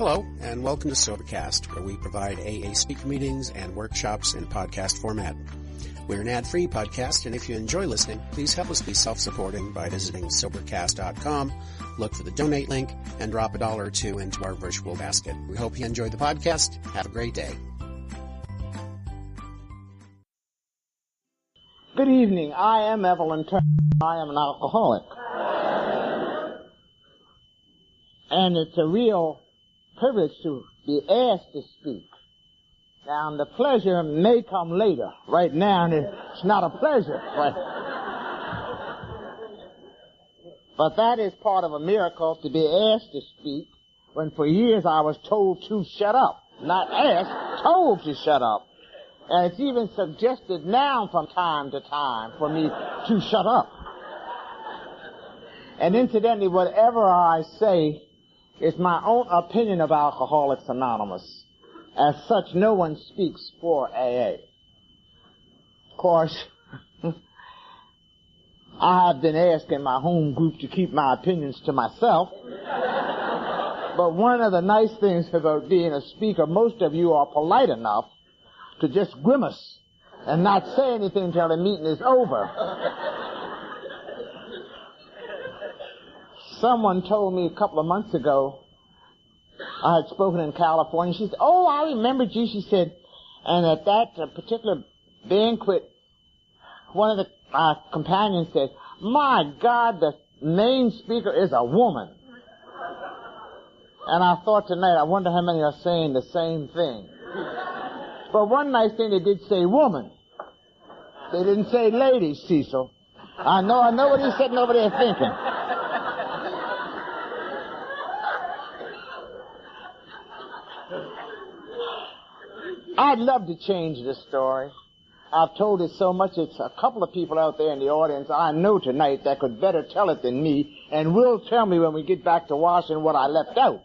Hello, and welcome to Sobercast, where we provide AA speaker meetings and workshops in podcast format. We're an ad-free podcast, and if you enjoy listening, please help us be self-supporting by visiting Sobercast.com, look for the donate link, and drop $1 or $2 into our virtual basket. We hope you enjoy the podcast. Have a great day. Good evening. I am Evelyn T. I am an alcoholic. And it's a real privilege to be asked to speak. Now, the pleasure may come later. Right now, it's not a pleasure. Right? But that is part of a miracle, to be asked to speak, when for years I was told to shut up. Not asked, told to shut up. And it's even suggested now from time to time for me to shut up. And incidentally, whatever I say is my own opinion of Alcoholics Anonymous. As such, no one speaks for AA. Of course, I have been asked in my home group to keep my opinions to myself. But one of the nice things about being a speaker, most of you are polite enough to just grimace and not say anything until the meeting is over. Someone told me a couple of months ago, I had spoken in California. She said, "Oh, I remembered you," she said. And at that particular banquet, one of the companions said, "My God, the main speaker is a woman." And I thought tonight, I wonder how many are saying the same thing. But one nice thing, they did say woman. They didn't say lady, Cecil. I know what he's sitting over there thinking. I'd love to change this story. I've told it so much, it's a couple of people out there in the audience I know tonight that could better tell it than me, and will tell me when we get back to Washington what I left out.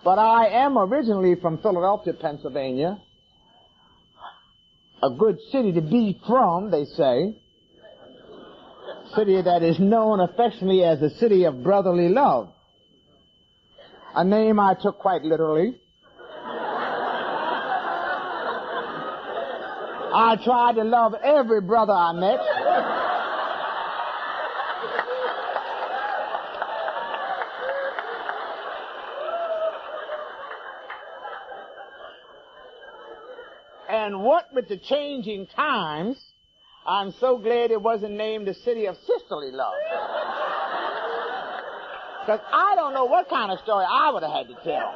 But I am originally from Philadelphia, Pennsylvania. A good city to be from, they say. City that is known affectionately as the city of brotherly love. A name I took quite literally. I tried to love every brother I met. And what with the changing times, I'm so glad it wasn't named the city of sisterly love. Because I don't know what kind of story I would have had to tell.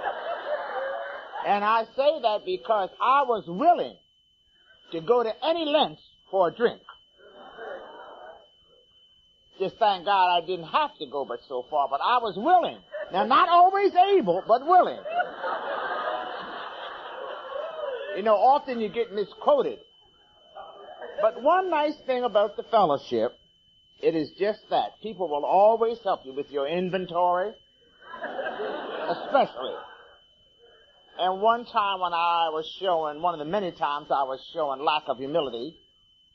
And I say that because I was willing to go to any lengths for a drink. Just thank God I didn't have to go but so far, but I was willing. Now, not always able, but willing. You know, often you get misquoted. But one nice thing about the fellowship, it is just that. People will always help you with your inventory, especially. And one time when I was showing, one of the many times I was showing lack of humility,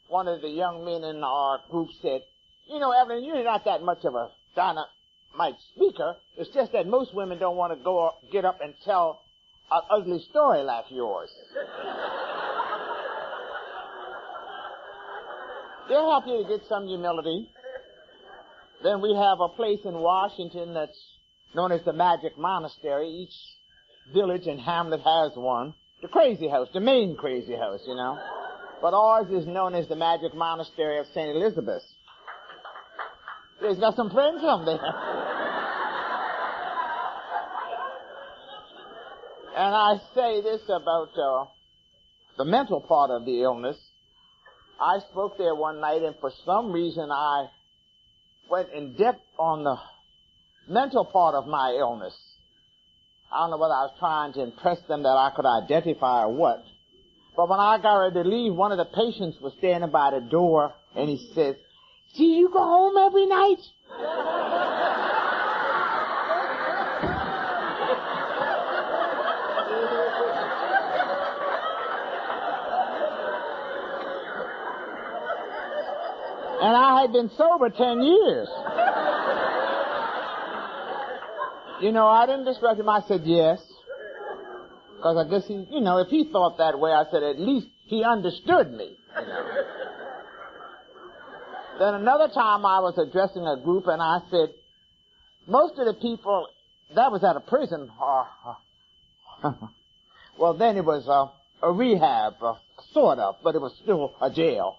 one of the young men in our group said, "You know, Evelyn, you're not that much of a dynamite speaker. It's just that most women don't want to get up and tell an ugly story like yours." They'll help you to get some humility. Then we have a place in Washington that's known as the Magic Monastery. Each village and hamlet has one. The Crazy House, the main Crazy House, you know. But ours is known as the Magic Monastery of St. Elizabeth. There's got some friends from there. And I say this about the mental part of the illness. I spoke there one night, and for some reason I went in depth on the mental part of my illness. I don't know whether I was trying to impress them that I could identify or what. But when I got ready to leave, one of the patients was standing by the door, and he says, "See, you go home every night?" And I had been sober 10 years. I didn't disrupt him. I said yes. Because I guess he, if he thought that way, I said at least he understood me. Then another time I was addressing a group and I said, most of the people, that was at a prison. Well, then it was a rehab, sort of, but it was still a jail.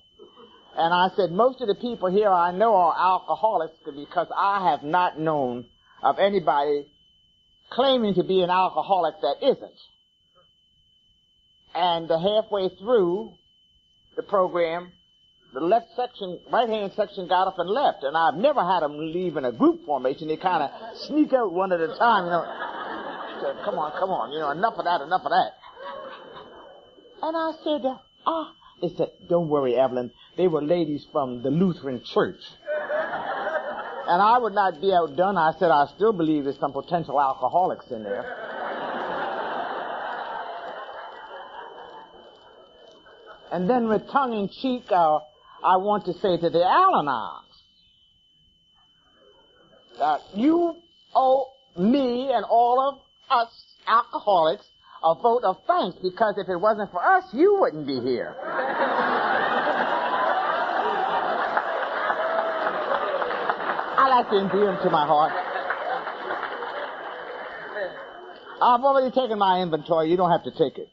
And I said, most of the people here I know are alcoholics because I have not known of anybody claiming to be an alcoholic that isn't. And halfway through the program, the right-hand section got up and left. And I've never had them leave in a group formation. They kind of sneak out one at a time, Said, come on, enough of that. And I said, They said, don't worry, Evelyn. They were ladies from the Lutheran church. And I would not be outdone. I said, I still believe there's some potential alcoholics in there. And then with tongue-in-cheek, I want to say to the Al-Anons that you owe me and all of us alcoholics a vote of thanks, because if it wasn't for us, you wouldn't be here. I like to endear them to my heart. I've already taken my inventory. You don't have to take it.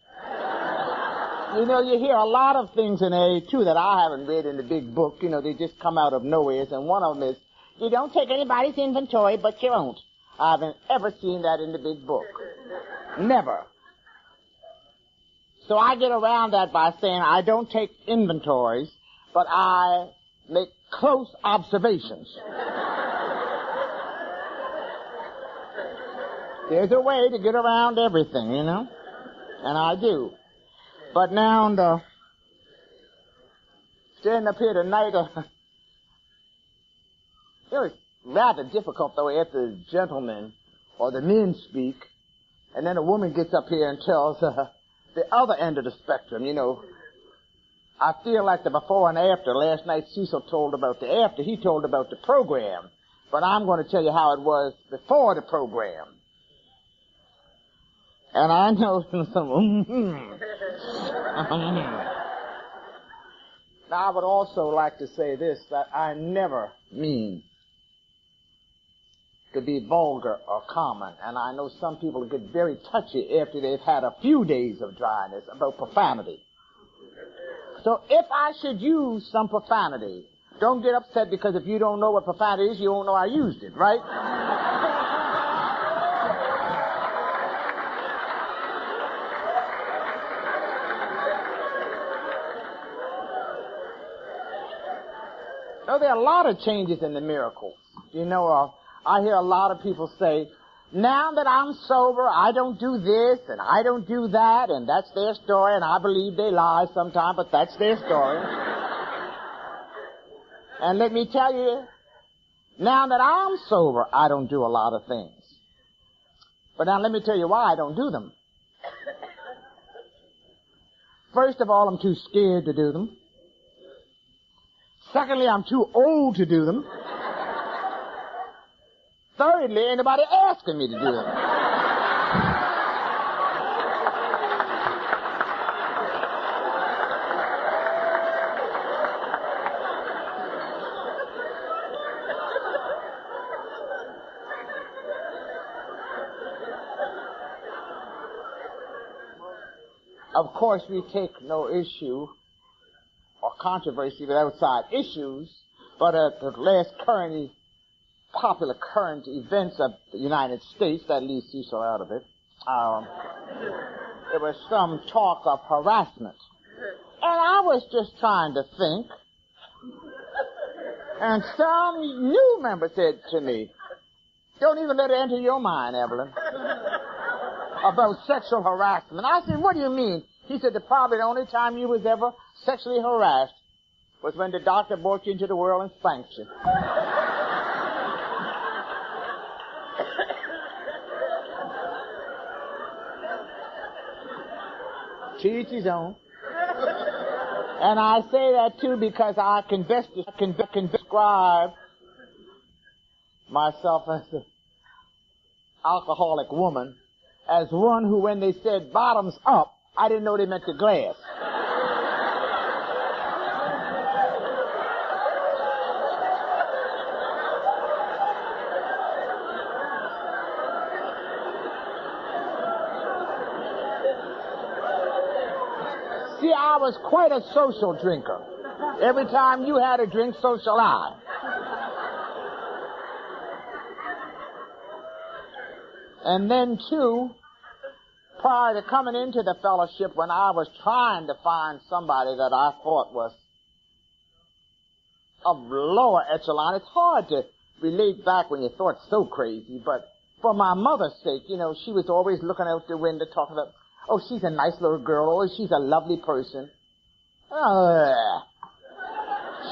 You hear a lot of things in AA, too, that I haven't read in the big book. They just come out of nowhere. And one of them is, you don't take anybody's inventory but your own. I haven't ever seen that in the big book. Never. So I get around that by saying I don't take inventories, but I make close observations. There's a way to get around everything, and I do. But now, standing up here tonight, it was rather difficult, though, after the gentlemen or the men speak, and then a woman gets up here and tells the other end of the spectrum, I feel like the before and after. Last night Cecil told about the after. He told about the program. But I'm going to tell you how it was before the program. And I know some Now, I would also like to say this, that I never mean to be vulgar or common. And I know some people get very touchy after they've had a few days of dryness about profanity. So if I should use some profanity, don't get upset, because if you don't know what profanity is, you won't know I used it, right? There are a lot of changes in the miracles. I hear a lot of people say, now that I'm sober, I don't do this and I don't do that, and that's their story, and I believe they lie sometimes, but that's their story. And let me tell you, now that I'm sober, I don't do a lot of things. But now let me tell you why I don't do them. First of all, I'm too scared to do them. Secondly, I'm too old to do them. Thirdly, ain't nobody asking me to do them. Of course, we take no issue or controversy with outside issues, but at the last popular current events of the United States, that leaves Cecil out of it, there was some talk of harassment. And I was just trying to think, and some new member said to me, don't even let it enter your mind, Evelyn, about sexual harassment. I said, what do you mean? He said, probably the only time you was ever sexually harassed was when the doctor brought you into the world and spanked you. To each his own. And I say that too because I can best describe myself as alcoholic woman as one who, when they said bottoms up, I didn't know they meant the glass. See, I was quite a social drinker. Every time you had a drink, so shall I. And then, too, prior to coming into the fellowship, when I was trying to find somebody that I thought was of lower echelon, it's hard to relate back when you thought so crazy, but for my mother's sake, you know, she was always looking out the window talking about, oh, she's a nice little girl, oh, she's a lovely person.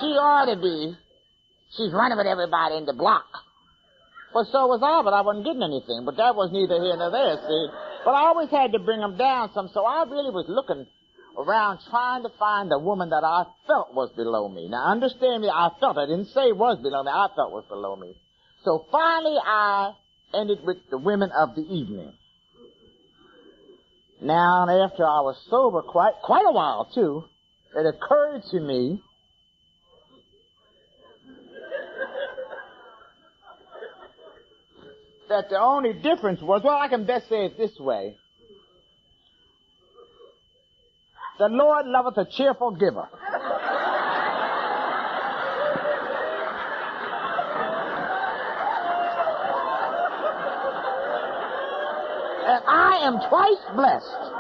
She ought to be. She's running with everybody in the block. Well, so was I, but I wasn't getting anything. But that was neither here nor there, see. But I always had to bring them down some, so I really was looking around trying to find the woman that I felt was below me. Now, understand me, I felt. I didn't say was below me. I felt was below me. So finally, I ended with the women of the evening. Now, after I was sober quite a while, too, it occurred to me that the only difference was, well, I can best say it this way. The Lord loveth a cheerful giver. And I am twice blessed.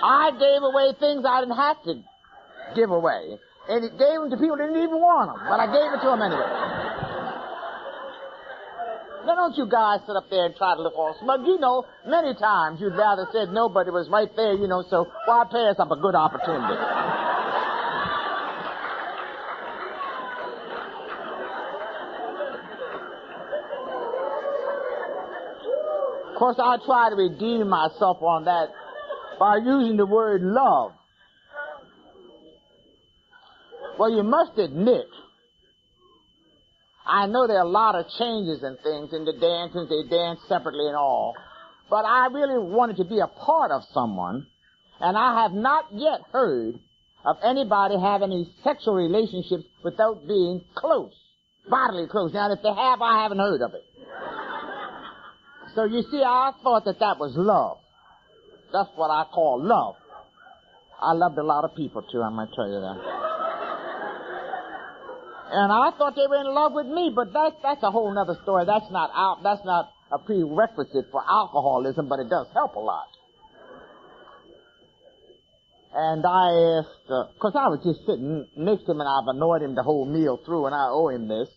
I gave away things I didn't have to give away. And it gave them to people who didn't even want them. But I gave it to them anyway. Now don't you guys sit up there and try to look all smug. You know, many times you'd rather said no, but it was right there, you know, so why pass up a good opportunity? Of course, I try to redeem myself on that by using the word love. Well, you must admit, I know there are a lot of changes and things in the dances. They dance separately and all. But I really wanted to be a part of someone, and I have not yet heard of anybody having any sexual relationships without being close, bodily close. Now, if they have, I haven't heard of it. So you see, I thought that was love. That's what I call love. I loved a lot of people, too, I'm going to tell you that. And I thought they were in love with me, but that's a whole other story. That's not a prerequisite for alcoholism, but it does help a lot. And I asked, because I was just sitting next to him and I've annoyed him the whole meal through and I owe him this.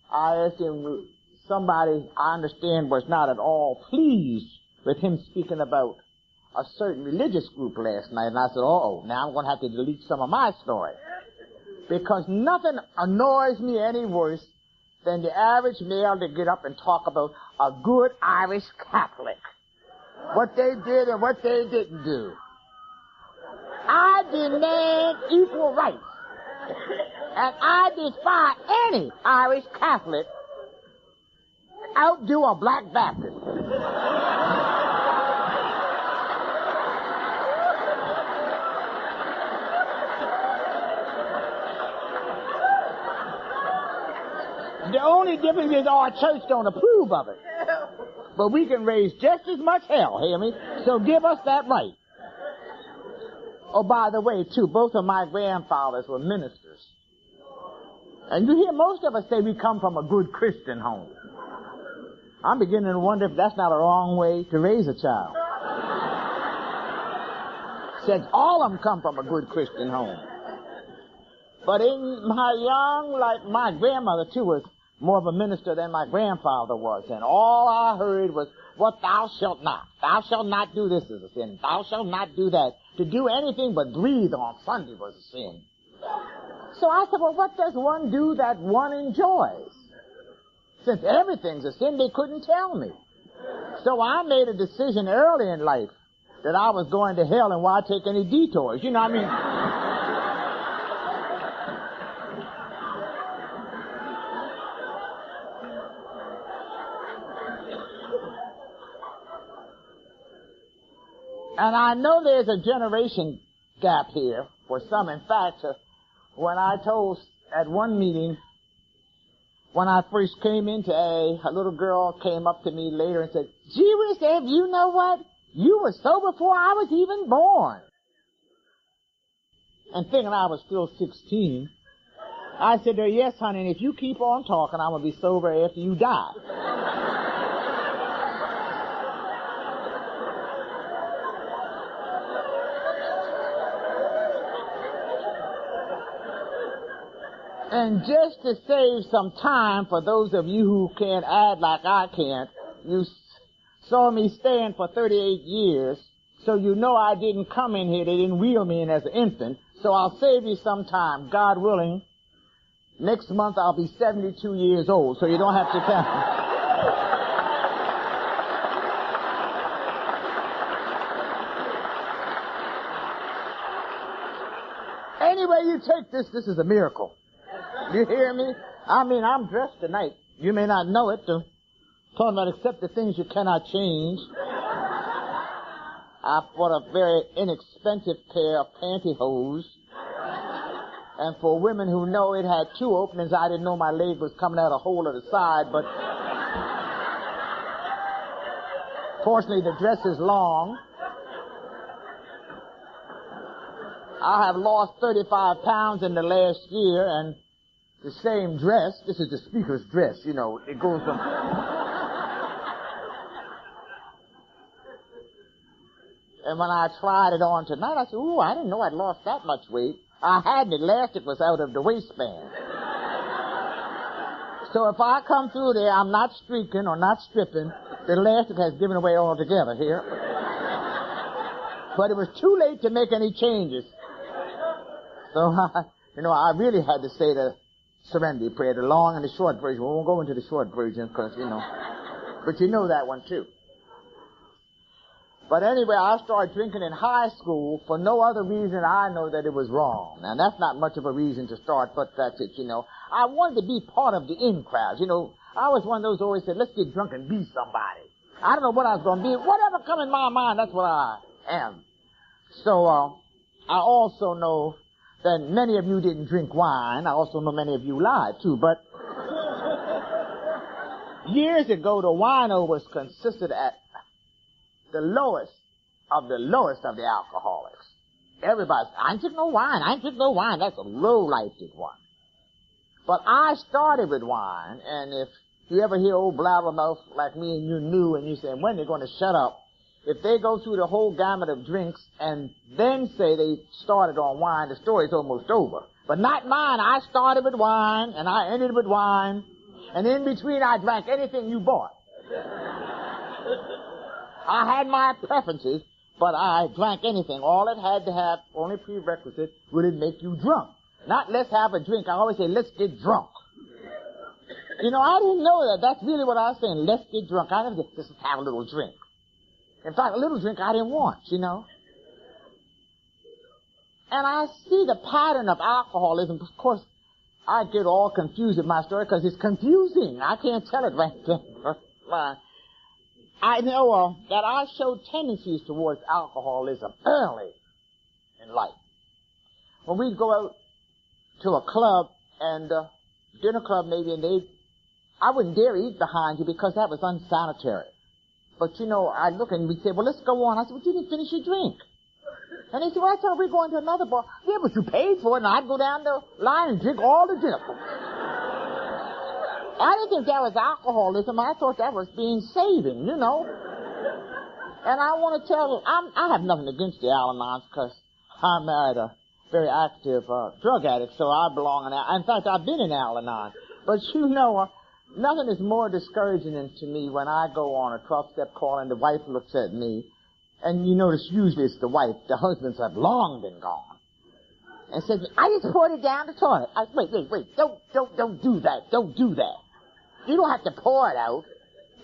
I asked him, somebody I understand was not at all pleased with him speaking about a certain religious group last night. And I said, now I'm going to have to delete some of my story. Because nothing annoys me any worse than the average male to get up and talk about a good Irish Catholic. What they did and what they didn't do. I demand equal rights. And I defy any Irish Catholic outdo a black Baptist. The only difference is our church don't approve of it. But we can raise just as much hell, hear me? So give us that right. Oh, by the way, too, both of my grandfathers were ministers. And you hear most of us say we come from a good Christian home. I'm beginning to wonder if that's not a wrong way to raise a child. Since all of them come from a good Christian home. But in my young, like my grandmother, too, was more of a minister than my grandfather was. And all I heard was, what thou shalt not. Thou shalt not do this is a sin. Thou shalt not do that. To do anything but breathe on Sunday was a sin. So I said, well, what does one do that one enjoys? Since everything's a sin, they couldn't tell me. So I made a decision early in life that I was going to hell and why take any detours. You know what I mean? And I know there's a generation gap here for some. In fact, when I told at one meeting, when I first came into a little girl came up to me later and said, "Gee whiz, Ev, you know what? You were sober before I was even born." And thinking I was still 16, I said to her, "Yes, honey, and if you keep on talking, I'm going to be sober after you die." And just to save some time for those of you who can't add like I can't, you saw me staying for 38 years, so you know I didn't come in here. They didn't wheel me in as an infant. So I'll save you some time, God willing. Next month I'll be 72 years old, so you don't have to tell me. Anyway you take this, this is a miracle. You hear me? I mean, I'm dressed tonight. You may not know it, talking about accept the things you cannot change. I bought a very inexpensive pair of pantyhose. And for women who know it had two openings, I didn't know my leg was coming out a hole at the side, but fortunately the dress is long. I have lost 35 pounds in the last year, and the same dress, this is the speaker's dress, you know, it goes from... And when I tried it on tonight, I said, "Ooh, I didn't know I'd lost that much weight." I hadn't. The elastic was out of the waistband. So if I come through there, I'm not streaking or not stripping. The elastic has given away altogether here. But it was too late to make any changes. So, I really had to say the serenity prayer, the long and the short version. We won't go into the short version because, but you know that one too. But anyway, I started drinking in high school for no other reason I know that it was wrong. Now, that's not much of a reason to start, but that's it, I wanted to be part of the in crowd. I was one of those who always said, let's get drunk and be somebody. I don't know what I was going to be. Whatever come in my mind, that's what I am. So, I also know that many of you didn't drink wine. I also know many of you lied, too. But years ago, the wino was considered at the lowest of the alcoholics. Everybody said, I ain't drink no wine. That's a low-lifted one. But I started with wine, and if you ever hear old blabbermouth like me and you knew, and you say, when they're going to shut up, if they go through the whole gamut of drinks and then say they started on wine, the story's almost over. But not mine. I started with wine, and I ended with wine, and in between I drank anything you bought. I had my preferences, but I drank anything. All it had to have, only prerequisite, would it make you drunk. Not let's have a drink. I always say, let's get drunk. I didn't know that. That's really what I was saying. Let's get drunk. I never said, let's have a little drink. In fact, a little drink I didn't want, And I see the pattern of alcoholism. Of course, I get all confused with my story because it's confusing. I can't tell it right then. I know that I showed tendencies towards alcoholism early in life. When we'd go out to a club and dinner club maybe, and I wouldn't dare eat behind you because that was unsanitary. But I'd look and we'd say, well, let's go on. I said, well, you didn't finish your drink. And they said, well, I thought we were going to another bar. Yeah, but you paid for it, and I'd go down the line and drink all the dinner. I didn't think that was alcoholism. I thought that was being saving, And I want to tell you, I have nothing against the Al-Anons because I married a very active drug addict, so I belong in that. In fact, I've been in Al-Anon. But nothing is more discouraging to me when I go on a 12-step call and the wife looks at me, and you notice usually it's the wife. The husbands have long been gone. And says, I just poured it down the toilet. Wait. Don't do that. Don't do that. You don't have to pour it out.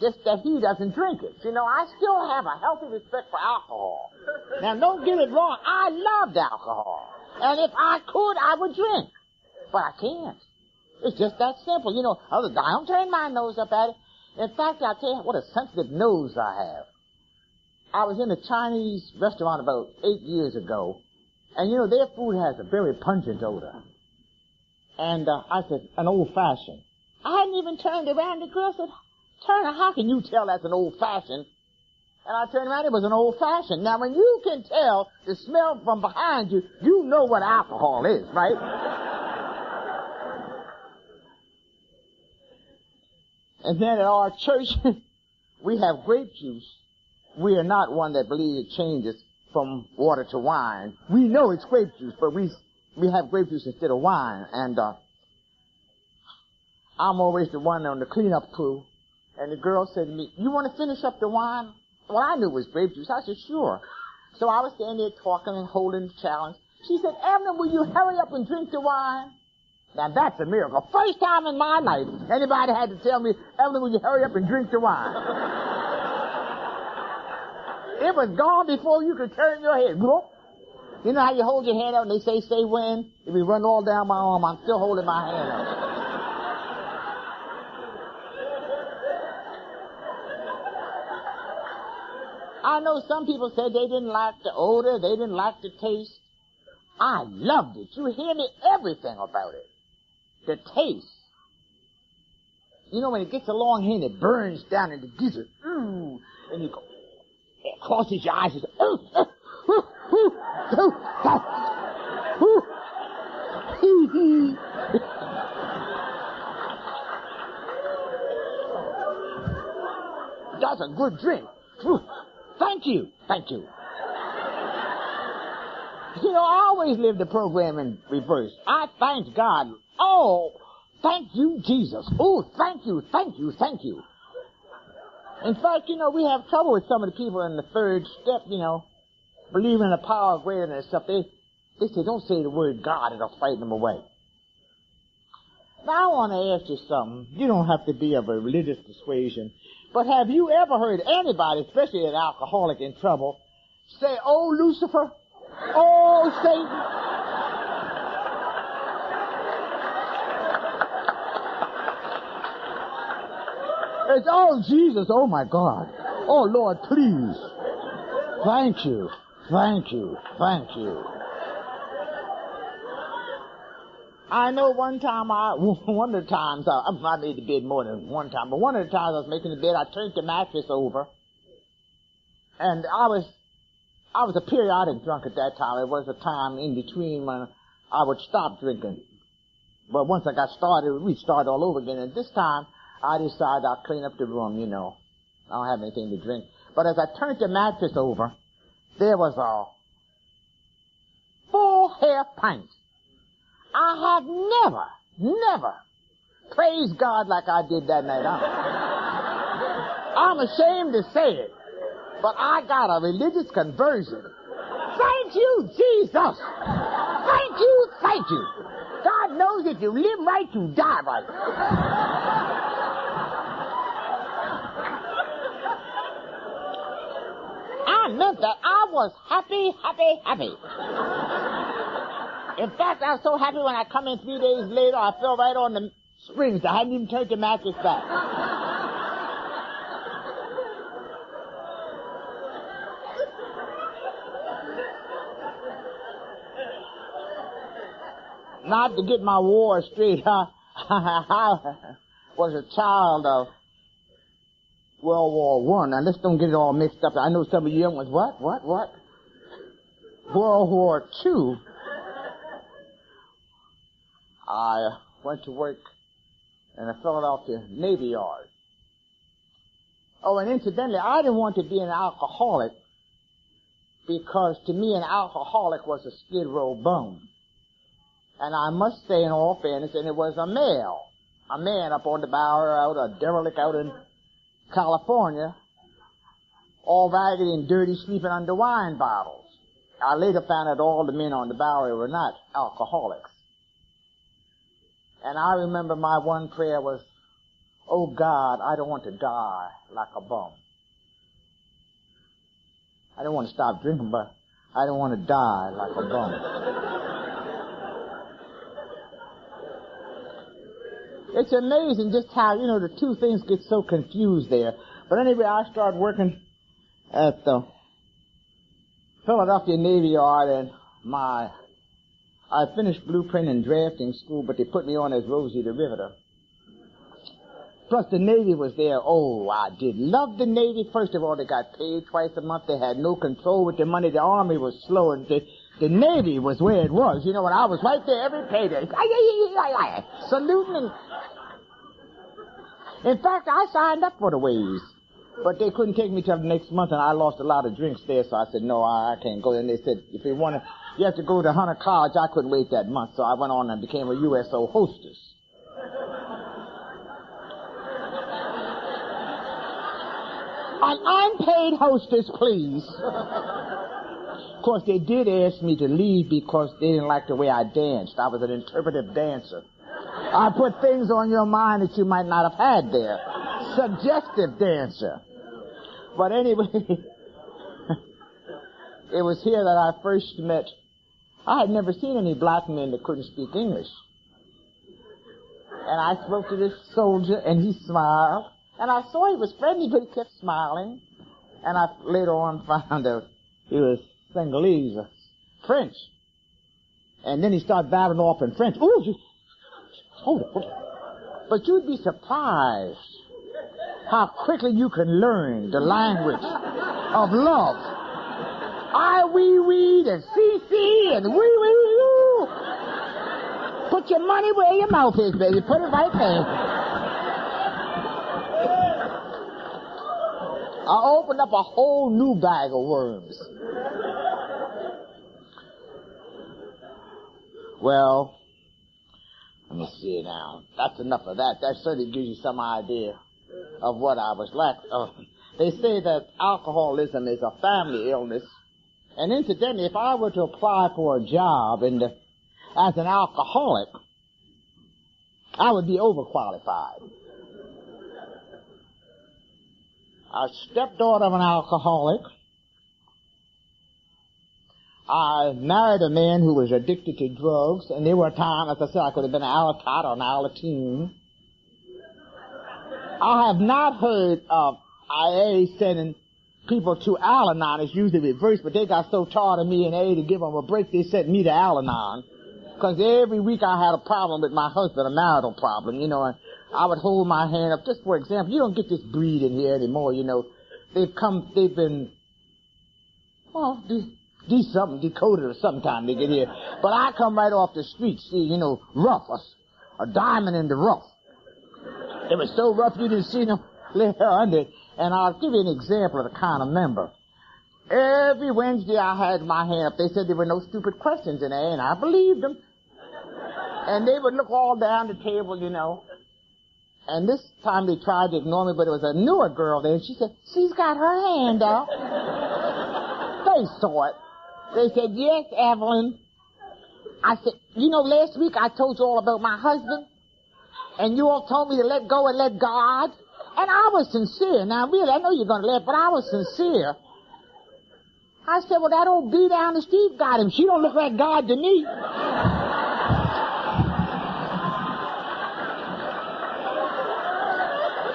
Just that he doesn't drink it. I still have a healthy respect for alcohol. Now, don't get it wrong. I loved alcohol. And if I could, I would drink. But I can't. It's just that simple. I don't turn my nose up at it. In fact, I'll tell you what a sensitive nose I have. I was in a Chinese restaurant about 8 years ago, and their food has a very pungent odor. And I said, an old-fashioned. I hadn't even turned around. The girl said, Turner, how can you tell that's an old-fashioned? And I turned around, it was an old-fashioned. Now, when you can tell the smell from behind you, you know what alcohol is, right? And then at our church, we have grape juice. We are not one that believes it changes from water to wine. We know it's grape juice, but we have grape juice instead of wine. And I'm always the one on the cleanup crew. And the girl said to me, you want to finish up the wine? Well, I knew it was grape juice. I said, sure. So I was standing there talking and holding the challenge. She said, Evelyn, will you hurry up and drink the wine? Now, that's a miracle. First time in my life anybody had to tell me, Evelyn, will you hurry up and drink the wine? It was gone before you could turn your head. You know how you hold your hand out and they say when? If you run all down my arm, I'm still holding my hand out. I know some people said they didn't like the odor, they didn't like the taste. I loved it. You hear me? Everything about it. The taste. When it gets along here and it burns down and it gives it, ooh, and you go, it crosses your eyes and says, ooh, that's a good drink. Thank you. I always live the program in reverse. I thank God. Oh, thank you, Jesus. Oh, thank you. In fact, we have trouble with some of the people in the third step, believing in the power of greater than stuff. They say, don't say the word God, it'll frighten them away. Now I want to ask you something. You don't have to be of a religious persuasion, but have you ever heard anybody, especially an alcoholic in trouble, say, oh, Lucifer, oh, Satan? It's, oh, Jesus, oh, my God. Oh, Lord, please. Thank you. I know one of the times, I made the bed more than one time, but one of the times I was making the bed, I turned the mattress over, and I was a periodic drunk at that time. It was a time in between when I would stop drinking. But once I got started, we'd start all over again, and this time, I decided I'll clean up the room, I don't have anything to drink. But as I turned the mattress over, there was a full half pint. I have never praised God like I did that night. I'm ashamed to say it, but I got a religious conversion. Thank you, Jesus. Thank you. God knows if you live right, you die right. I meant that. I was happy. In fact, I was so happy when I come in 3 days later, I fell right on the springs. I hadn't even turned the mattress back. Not to get my war straight, I was a child of World War I. Now, let's don't get it all mixed up. I know some of you young ones, what? World War II. I went to work in the Philadelphia Navy Yard. Oh, and incidentally, I didn't want to be an alcoholic because to me an alcoholic was a skid row bum. And I must say in all fairness, and it was a man up on the bower out, a derelict out in California, all raggedy and dirty, sleeping under wine bottles. I later found out all the men on the bower were not alcoholics. And I remember my one prayer was, oh God, I don't want to die like a bum. I don't want to stop drinking, but I don't want to die like a bum. It's amazing just how, the two things get so confused there. But anyway, I started working at the Philadelphia Navy Yard, and I finished blueprint and drafting school, but they put me on as Rosie the Riveter. Plus the Navy was there. Oh, I did love the Navy. First of all, they got paid twice a month. They had no control with the money. The Army was slow, and the Navy was where it was. You know, and I was right there every payday. Saluting and... In fact, I signed up for the waves. But they couldn't take me till the next month, and I lost a lot of drinks there, so I said, no, I can't go. And they said, if you have to go to Hunter College. I couldn't wait that month, so I went on and became a USO hostess. An unpaid hostess, please. Of course, they did ask me to leave because they didn't like the way I danced. I was an interpretive dancer. I put things on your mind that you might not have had there. Suggestive dancer. But anyway, it was here that I first met. I had never seen any black men that couldn't speak English. And I spoke to this soldier, and he smiled. And I saw he was friendly, but he kept smiling. And I later on found out he was Senegalese, French. And then he started babbling off in French. Ooh, hold it. But you'd be surprised how quickly you can learn the language of love. I, we, and see, and we. Put your money where your mouth is, baby. Put it right there. I opened up a whole new bag of worms. Well, let me see now. That's enough of that. That certainly gives you some idea of what I was like. They say that alcoholism is a family illness. And incidentally, if I were to apply for a job as an alcoholic, I would be overqualified. A stepdaughter of an alcoholic. I married a man who was addicted to drugs, and there were times, as I said, I could have been an Alatot or an Alatine. I have not heard of IA sending people to Al-Anon. It's usually reversed, but they got so tired of me and A to give them a break, they sent me to Al-Anon. Because every week I had a problem with my husband, a marital problem, you know, and I would hold my hand up. Just for example, you don't get this breed in here anymore, you know. They've been, well, decoded or sometime they get here. But I come right off the street, see, you know, rough, a diamond in the rough. It was so rough you didn't see no layer under it. And I'll give you an example of the kind of member. Every Wednesday I had my hand up. They said there were no stupid questions in there, and I believed them. And they would look all down the table, you know. And this time they tried to ignore me, but it was a newer girl there, and she said, she's got her hand up. They saw it. They said, yes, Evelyn. I said, you know, last week I told you all about my husband, and you all told me to let go and let God. And I was sincere. Now, really, I know you're going to laugh, but I was sincere. I said, well, that old bee down the street got him. She don't look like God to me.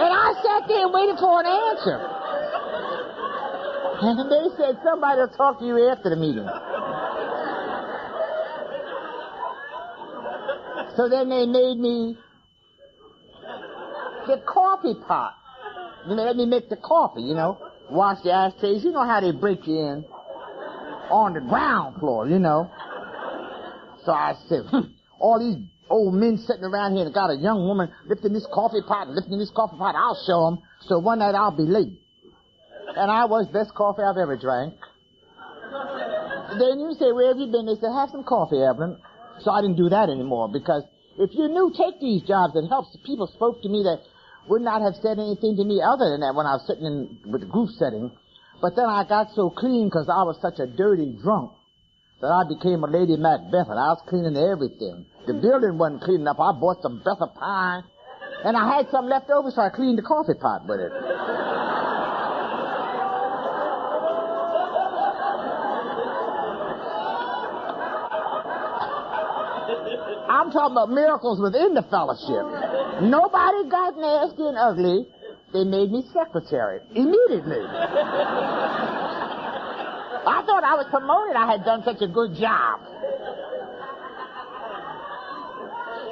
And I sat there and waited for an answer. And they said, somebody will talk to you after the meeting. So then they made me the coffee pot. They let me make the coffee, you know. Wash the ashtrays. You know how they break you in on the ground floor, you know. So I said, all these old men sitting around here and got a young woman lifting this coffee pot and lifting this coffee pot. I'll show them. So one night I'll be late. And I was best coffee I've ever drank. Then you say, where have you been? They said, have some coffee, Evelyn. So I didn't do that anymore because if you knew, take these jobs, it helps. People spoke to me that would not have said anything to me other than that when I was sitting in with the group setting. But then I got so clean because I was such a dirty drunk that I became a Lady Macbeth and I was cleaning everything. The building wasn't clean enough. I bought some breath of pine and I had some left over, so I cleaned the coffee pot with it. I'm talking about miracles within the fellowship. Nobody got nasty and ugly. They made me secretary immediately. I thought I was promoted. I had done such a good job.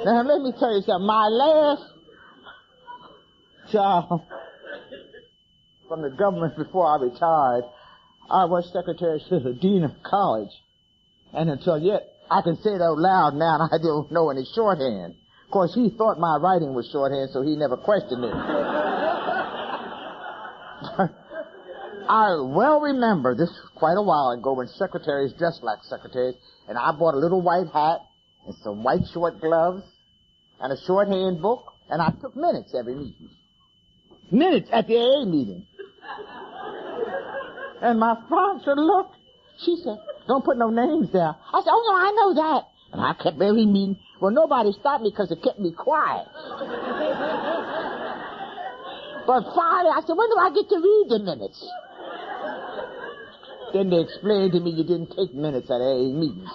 Now, let me tell you something. My last job from the government before I retired, I was secretary to the dean of college. And until yet, I can say it out loud now, and I don't know any shorthand. Of course, he thought my writing was shorthand, so he never questioned it. I well remember, this was quite a while ago, when secretaries dressed like secretaries, and I bought a little white hat and some white short gloves and a shorthand book, and I took minutes every meeting. Minutes at the AA meeting. And my sponsor looked. She said, don't put no names there. I said, oh, no, I know that. And I kept every meeting. Well, nobody stopped me because it kept me quiet. But finally, I said, when do I get to read the minutes? Then they explained to me you didn't take minutes at AA meetings.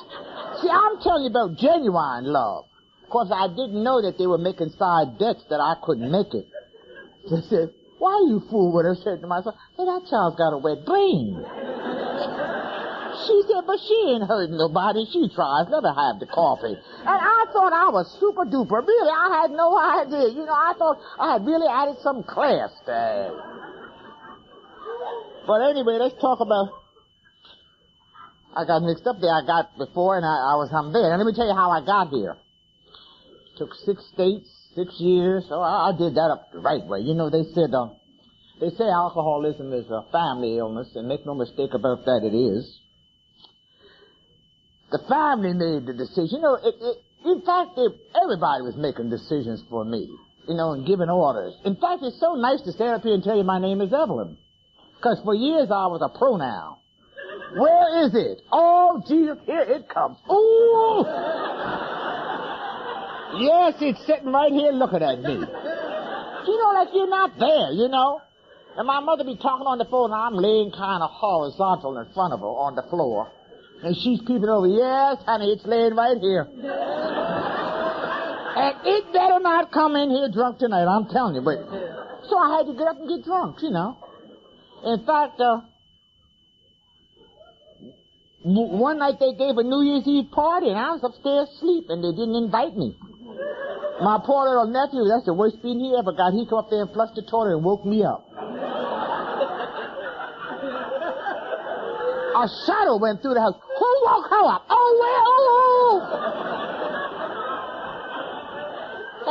See, I'm telling you about genuine love. Of course, I didn't know that they were making side bets that I couldn't make it. They said, why are you fool with her? I said to myself, hey, that child's got a wet brain. She said, but she ain't hurting nobody. She tries. Let her have the coffee. And I thought I was super duper. Really, I had no idea. You know, I thought I had really added some class to it. But anyway, let's talk about... I got mixed up there. I got before, and I'm there. And let me tell you how I got here. Took 6 states, 6 years. So I did that up the right way. You know, they say alcoholism is a family illness, and make no mistake about that, it is. The family made the decision. You know, in fact, everybody was making decisions for me, you know, and giving orders. In fact, it's so nice to stand up here and tell you my name is Evelyn. Because for years I was a pronoun. Where is it? Oh, Jesus, here it comes. Ooh! Yes, it's sitting right here looking at me. You know, like you're not there, you know. And my mother be talking on the phone, and I'm laying kind of horizontal in front of her on the floor. And she's peeping over. Yes, honey, it's laying right here. And it better not come in here drunk tonight, I'm telling you. But so I had to get up and get drunk, you know. In fact, one night they gave a New Year's Eve party, and I was upstairs asleep, and they didn't invite me. My poor little nephew, that's the worst beating he ever got. He come up there and flushed the toilet and woke me up. A shadow went through the house. Who woke her up? Oh, well.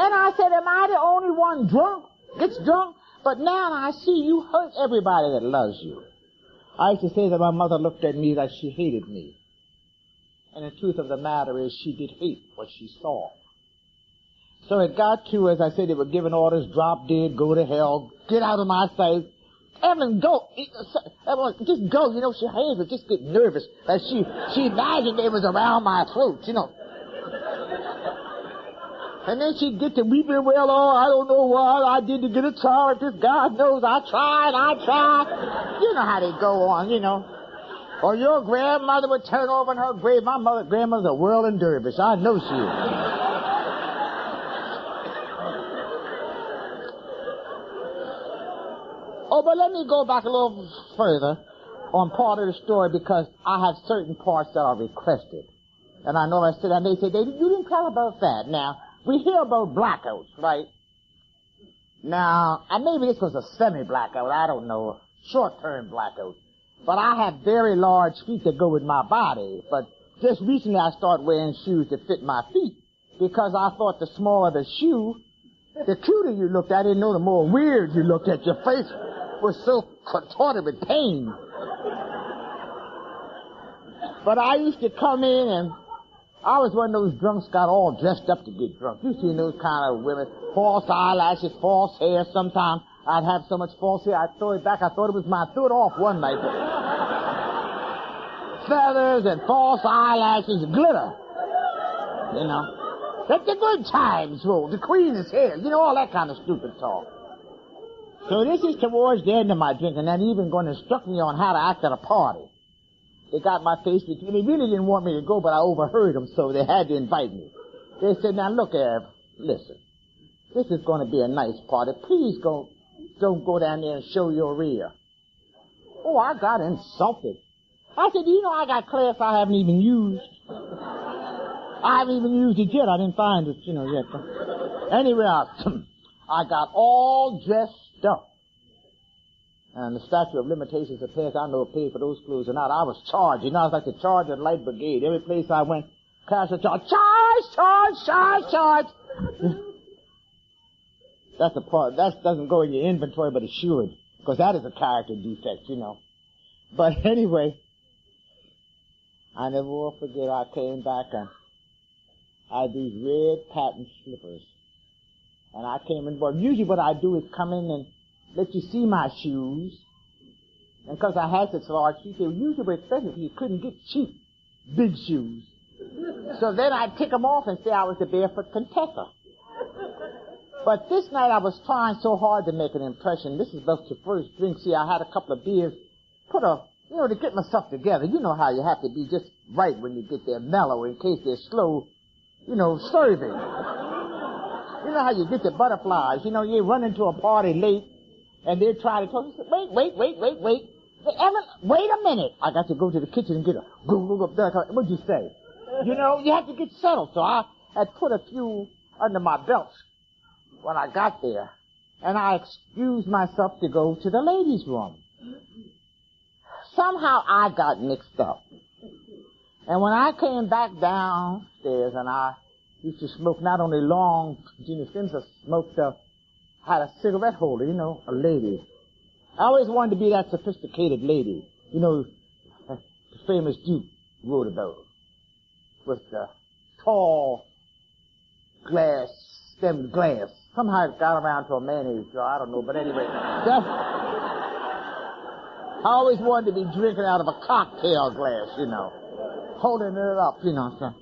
And I said, am I the only one drunk? Gets drunk? But now I see you hurt everybody that loves you. I used to say that my mother looked at me like she hated me. And the truth of the matter is she did hate what she saw. So it got to, as I said, they were giving orders, drop dead, go to hell, get out of my sight. Evelyn, go. Evelyn, just go. You know, she hands would just get nervous. Like she imagined it was around my throat, you know. And then she'd get to weeping, well, oh, I don't know what I did to get a child. Just God knows I tried. You know how they go on, you know. Or your grandmother would turn over in her grave. My grandmother's a whirling dervish. I know she is. Oh, but let me go back a little further on part of the story because I have certain parts that are requested. And I know I said, and they said, you didn't tell about that. Now, we hear about blackouts, right? Now, and maybe this was a semi-blackout, I don't know, short-term blackout. But I have very large feet that go with my body. But just recently I started wearing shoes that fit my feet because I thought the smaller the shoe, the cuter you looked. I didn't know the more weird you looked at. Your face was so contorted with pain. But I used to come in and I was one of those drunks got all dressed up to get drunk. You see those kind of women, false eyelashes, false hair. Sometimes I'd have so much false hair, I'd throw it back. I thought it was mine. I threw it off one night. Feathers and false eyelashes, glitter. You know. Let the good times roll. The Queen is here. You know, all that kind of stupid talk. So this is towards the end of my drinking, and even going to instruct me on how to act at a party. They got my face between. They really didn't want me to go, but I overheard them, so they had to invite me. They said, now look, Ev, listen. This is going to be a nice party. Please don't go down there and show your rear. Oh, I got insulted. I said, do you know I got class I haven't even used? I haven't even used it yet. I didn't find it, yet. Anyway, I got all dressed up. And the statute of limitations had passed. I know it paid for those clothes or not. I was charged. I was like the charge of the light brigade. Every place I went, cash a charge. Charge! That's the part. That doesn't go in your inventory, but it should. Because that is a character defect, But anyway, I never will forget, I came back and I had these red patent slippers. And I came in, usually what I do is come in and let you see my shoes. And because I had such large feet, they usually were expensive because you couldn't get cheap, big shoes. So then I'd take them off and say I was the barefoot contessa. But this night I was trying so hard to make an impression. This is about the first drink. See, I had a couple of beers, to get myself together. You know how you have to be just right when you get there, mellow, in case they're slow, serving. You know how you get the butterflies. You run into a party late, and they're trying to talk. You say, wait. Evan, wait a minute. I got to go to the kitchen and get a what'd you say? You have to get settled. So I had put a few under my belt when I got there, and I excused myself to go to the ladies' room. Somehow I got mixed up. And when I came back downstairs, and I used to smoke not only long, fins, I smoked, had a cigarette holder, a lady. I always wanted to be that sophisticated lady, the famous Duke wrote about, with the tall stemmed glass. Somehow it got around to a mayonnaise jar, I don't know, but anyway, I always wanted to be drinking out of a cocktail glass, holding it up, so.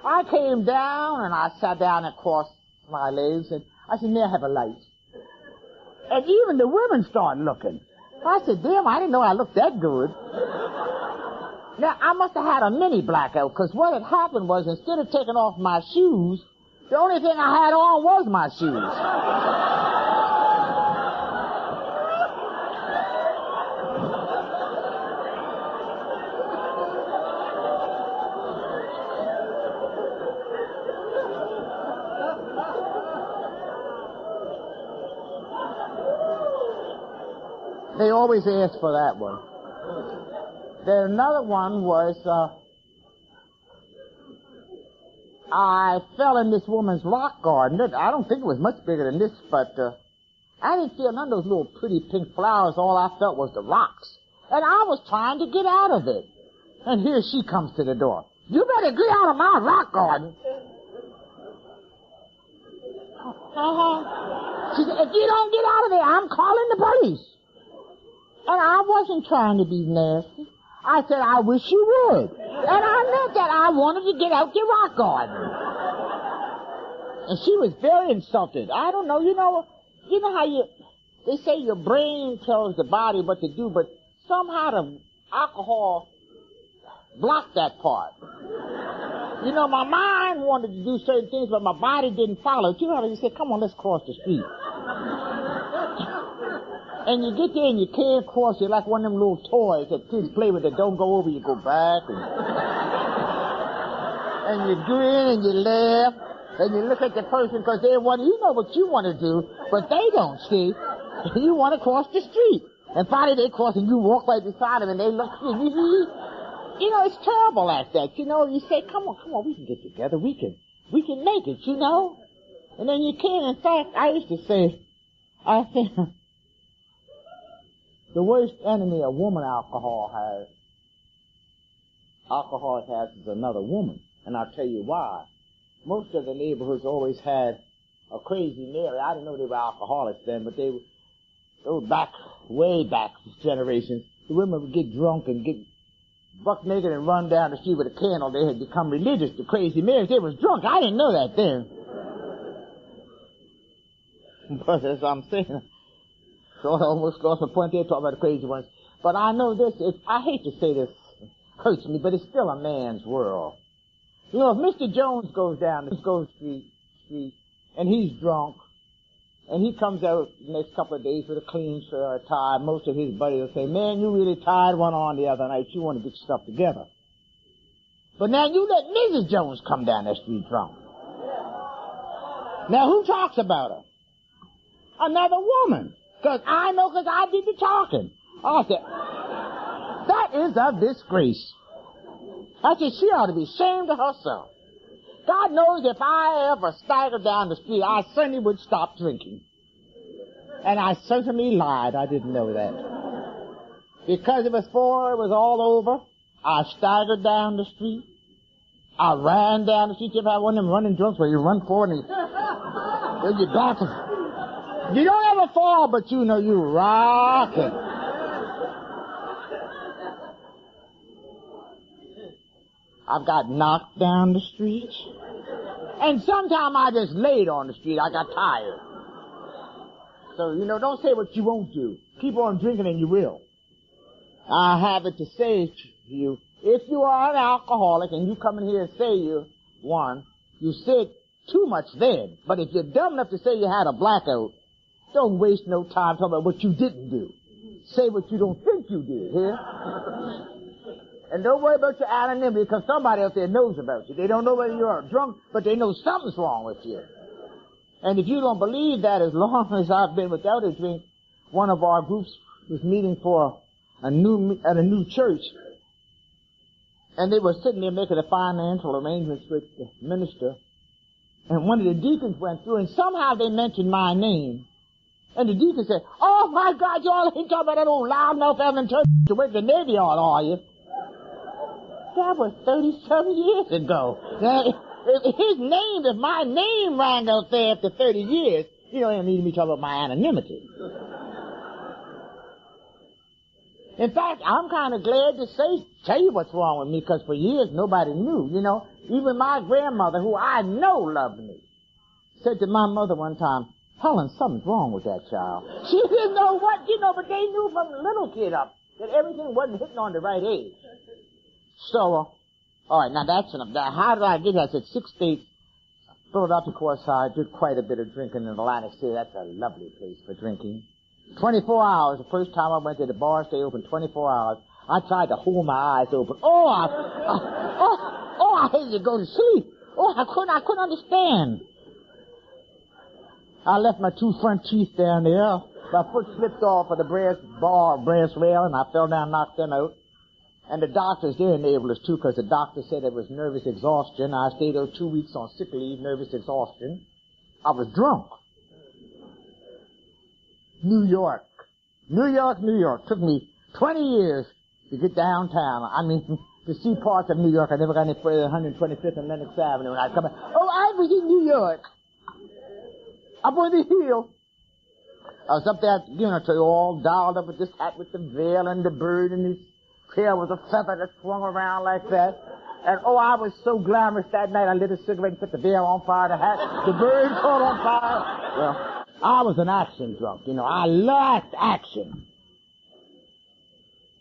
I came down and I sat down and crossed my legs and I said, may I have a light? And even the women started looking. I said, damn, I didn't know I looked that good. Now, I must have had a mini blackout, because what had happened was, instead of taking off my shoes, the only thing I had on was my shoes. They always ask for that one. Then another one was, I fell in this woman's rock garden. I don't think it was much bigger than this, but I didn't feel none of those little pretty pink flowers. All I felt was the rocks. And I was trying to get out of it. And here she comes to the door. You better get out of my rock garden. She said, if you don't get out of there, I'm calling the police. And I wasn't trying to be nasty. I said, I wish you would. And I meant that I wanted to get out your rock garden. And she was very insulted. I don't know, you know how they say your brain tells the body what to do, but somehow the alcohol blocked that part. My mind wanted to do certain things, but my body didn't follow. You know how you say, come on, let's cross the street. And you get there and you can't cross. You're like one of them little toys that kids play with that don't go over. You go back and you grin and you laugh and you look at the person because they want, you know what you want to do, but they don't see. You want to cross the street. And finally they cross and you walk right beside them and they look. It's terrible like that. You say, come on, we can get together. We can make it, And then you can't. In fact, I used to say, the worst enemy a woman alcohol has is another woman. And I'll tell you why. Most of the neighborhoods always had a crazy Mary. I didn't know they were alcoholics then, but they were way back generations. The women would get drunk and get buck naked and run down the street with a candle. They had become religious, the crazy Marys. They was drunk. I didn't know that then. But as I'm saying, so I almost lost my point there talking about the crazy ones. But I know this, I hate to say this, hurts me, but it's still a man's world. If Mr. Jones goes down the Street, and he's drunk, And he comes out the next couple of days with a clean shirt, tie. Most of his buddies will say, man, you really tied one on the other night. You want to get your stuff together. But now you let Mrs. Jones come down that street drunk. Now who talks about her? Another woman. Because I did the talking. I said, that is a disgrace. I said, she ought to be ashamed of herself. God knows if I ever staggered down the street, I certainly would stop drinking. And I certainly lied. I didn't know that. Because it was all over, I staggered down the street. I ran down the street. You ever have one of them running drunks where you run forward and you back. You don't ever fall, but you know you rocking. I've got knocked down the street. And sometimes I just laid on the street. I got tired. So, don't say what you won't do. Keep on drinking and you will. I have it to say to you, if you are an alcoholic and you come in here and say you said too much then. But if you're dumb enough to say you had a blackout, don't waste no time talking about what you didn't do. Say what you don't think you did, hear? And don't worry about your anonymity because somebody else there knows about you. They don't know whether you're drunk, but they know something's wrong with you. And if you don't believe that, as long as I've been without a drink, one of our groups was meeting at a new church. And they were sitting there making the financial arrangements with the minister. And one of the deacons went through and somehow they mentioned my name. And the deacon said, oh my God, y'all ain't talking about that old loudmouth Evelyn T to work the Navy Yard, are you? That was 30-some years ago. Now, if my name rang out there after 30 years, you don't even need me talking about my anonymity. In fact, I'm kind of glad to tell you what's wrong with me, because for years nobody knew, Even my grandmother, who I know loved me, said to my mother one time, Helen, something's wrong with that child. She didn't know what, but they knew from the little kid up that everything wasn't hitting on the right age. So, all right, now that's enough. Now, how did I get here? I said 6 states, Philadelphia, of course, I did quite a bit of drinking in Atlantic City. That's a lovely place for drinking. 24 hours. The first time I went there, the bar stayed open 24 hours. I tried to hold my eyes open. I hated to go to sleep. I couldn't understand. I left my 2 front teeth down there. My foot slipped off of the brass rail, and I fell down and knocked them out. And the doctors, they enabled us too, because the doctor said it was nervous exhaustion. I stayed there 2 weeks on sick leave, nervous exhaustion. I was drunk. New York. Took me 20 years to get downtown. I mean, to see parts of New York. I never got any further than 125th and Lenox Avenue. And I'd come in, I was in New York. Up on the hill. I was up there, all dialed up with this hat with the veil and the bird, and his hair was a feather that swung around like that. And I was so glamorous that night. I lit a cigarette and set the veil on fire, the hat, the bird caught on fire. Well, I was an action drunk, I liked action.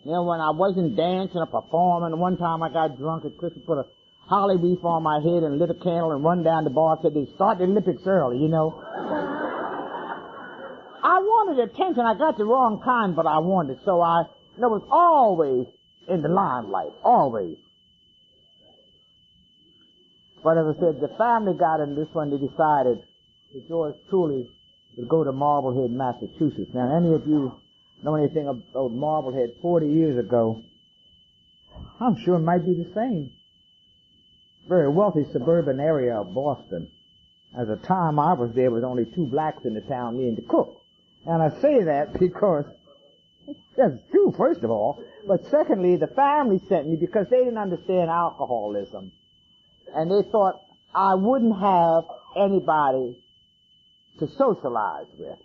When I wasn't dancing or performing, one time I got drunk at Christmas, put a holly wreath on my head and lit a candle and run down the bar and said they start the Olympics early, I wanted attention. I got the wrong kind, but I wanted it. So I was always in the limelight, always. But as I said, the family got in this one. They decided that yours truly would go to Marblehead, Massachusetts. Now, any of you know anything about Marblehead 40 years ago, I'm sure it might be the same. Very wealthy suburban area of Boston. At the time I was there was only 2 blacks in the town, me and the cook. And I say that because that's true, first of all. But secondly, the family sent me because they didn't understand alcoholism. And they thought I wouldn't have anybody to socialize with.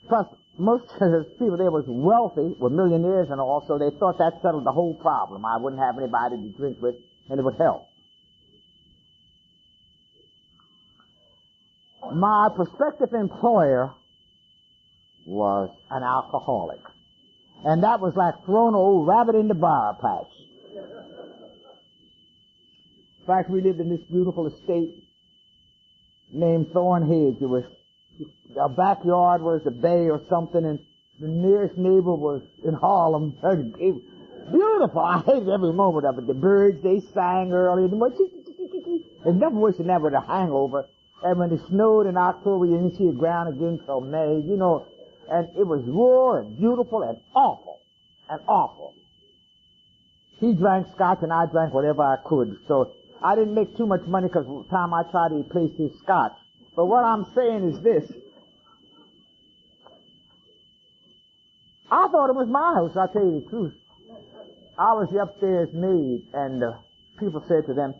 Plus, most of the people there was wealthy, were millionaires and all, so they thought that settled the whole problem. I wouldn't have anybody to drink with, and it would help. My prospective employer was an alcoholic. And that was like throwing an old rabbit in the briar patch. In fact, we lived in this beautiful estate named Thornhead. It was our backyard was a bay or something, and the nearest neighbor was in Harlem. Beautiful. I hated every moment of it. The birds, they sang early in the morning. There's nothing worse than that with a hangover. And when it snowed in October, you didn't see the ground again till May, you know. And it was raw and beautiful and awful. And awful. He drank scotch and I drank whatever I could. So I didn't make too much money because the time I tried to replace his scotch. But what I'm saying is this. I thought it was my house, I'll tell you the truth. I was the upstairs maid, and people said to them,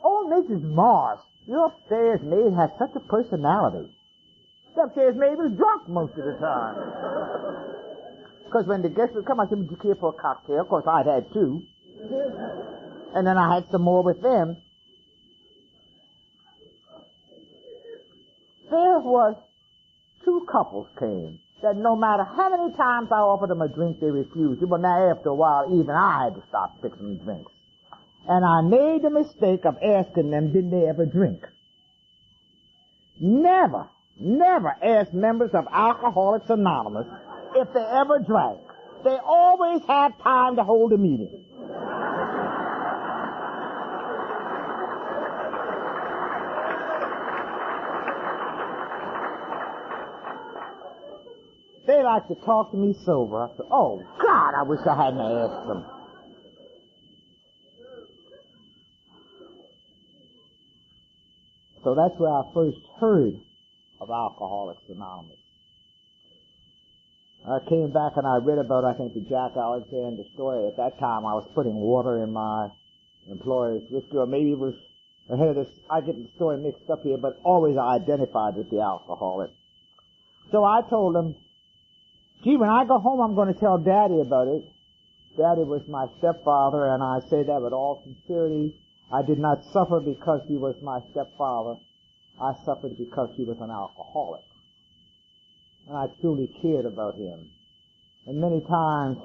"Oh, Mrs. Morris, your upstairs maid has such a personality." The upstairs maid was drunk most of the time. Because when the guests would come, I said, "Would you care for a cocktail?" Of course, I'd had two. And then I had some more with them. There was two couples came that no matter how many times I offered them a drink, they refused. But now after a while, even I had to stop fixing them drinks. And I made the mistake of asking them, did they ever drink? Never ask members of Alcoholics Anonymous if they ever drank. They always have time to hold a meeting. They like to talk to me sober. I said, oh, God, I wish I hadn't asked them. So that's where I first heard of Alcoholics Anonymous. I came back and I read about, I think, the Jack Alexander story. At that time, I was putting water in my employer's whiskey, or maybe it was ahead of this. I get the story mixed up here, but always I identified with the alcoholic. So I told him, gee, when I go home, I'm going to tell Daddy about it. Daddy was my stepfather, and I say that with all sincerity. I did not suffer because he was my stepfather. I suffered because he was an alcoholic. And I truly cared about him. And many times,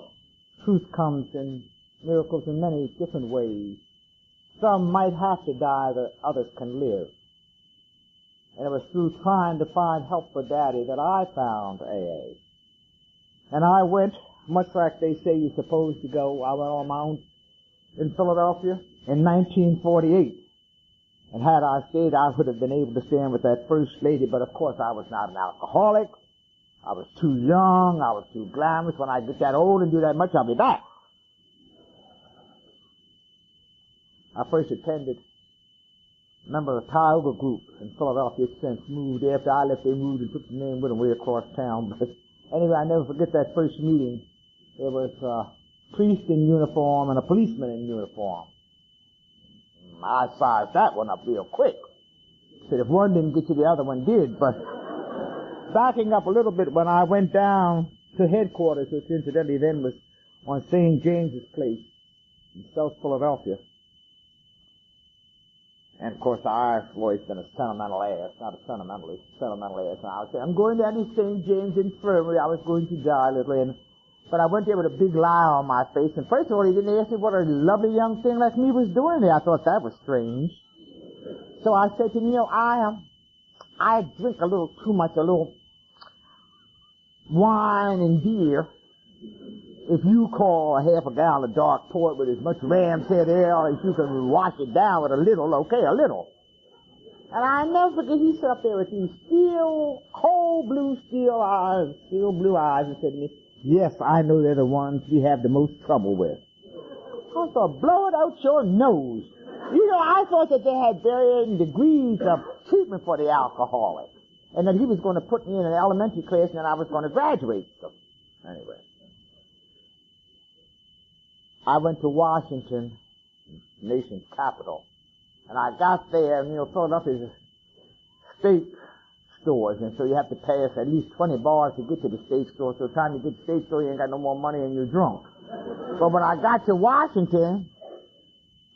truth comes in miracles in many different ways. Some might have to die that others can live. And it was through trying to find help for Daddy that I found AA. And I went, much like they say you're supposed to go, I went on my own in Philadelphia in 1948. And had I stayed, I would have been able to stand with that first lady, but of course I was not an alcoholic. I was too young, I was too glamorous. When I get that old and do that much, I'll be back. I first attended a member of the Tioga group in Philadelphia. It's since moved. After I left, they moved and took the name with them way across town. But anyway, I never forget that first meeting. There was a priest in uniform and a policeman in uniform. I sized that one up real quick. Said if one didn't get you, the other one did. But backing up a little bit, when I went down to headquarters, which incidentally then was on St. James's Place in South Philadelphia. And of course, I've always been a sentimental ass, not a sentimentalist, sentimental ass. And I would say, I'm going down to St. James Infirmary. I was going to die literally. But I went there with a big lie on my face. And first of all, he didn't ask me what a lovely young thing like me was doing there. I thought that was strange. So I said to him, you know, I drink a little too much, a little wine and beer. If you call a half a gallon of dark port with as much ram's head ale as you can wash it down with a little, okay, a little. And I never forget, he sat up there with these cold blue steel blue eyes, and said to me, yes, I know they're the ones we have the most trouble with. I thought, blow it out your nose. You know, I thought that they had varying degrees of treatment for the alcoholic. And that he was going to put me in an elementary class and then I was going to graduate. So, anyway. I went to Washington, nation's capital. And I got there, and, you know, Philadelphia's state stores, and so you have to pass at least 20 bars to get to the state store. So by the time you get to the state store, you ain't got no more money and you're drunk. But when I got to Washington,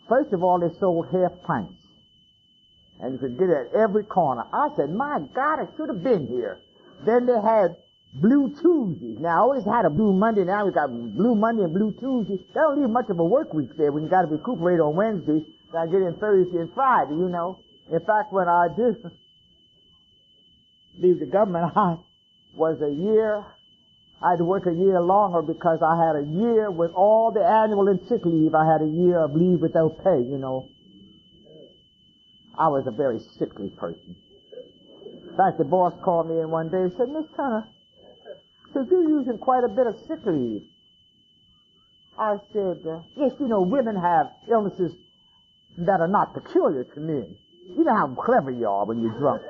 first of all, they sold half pints. And you could get it at every corner. I said, my God, I should have been here. Then they had Blue Tuesdays. Now, I always had a Blue Monday. Now we got Blue Monday and Blue Tuesday. They don't leave much of a work week there when you got to recuperate on Wednesday. Then I get in Thursday and Friday, you know. In fact, when I did leave the government, I had to work a year longer because I had a year with all the annual and sick leave. I had a year of leave without pay, you know. I was a very sickly person. In fact, the boss called me in one day and said, Miss Turner, said, you're using quite a bit of sick leave. I said, yes, you know, women have illnesses that are not peculiar to men. You know how clever you are when you're drunk.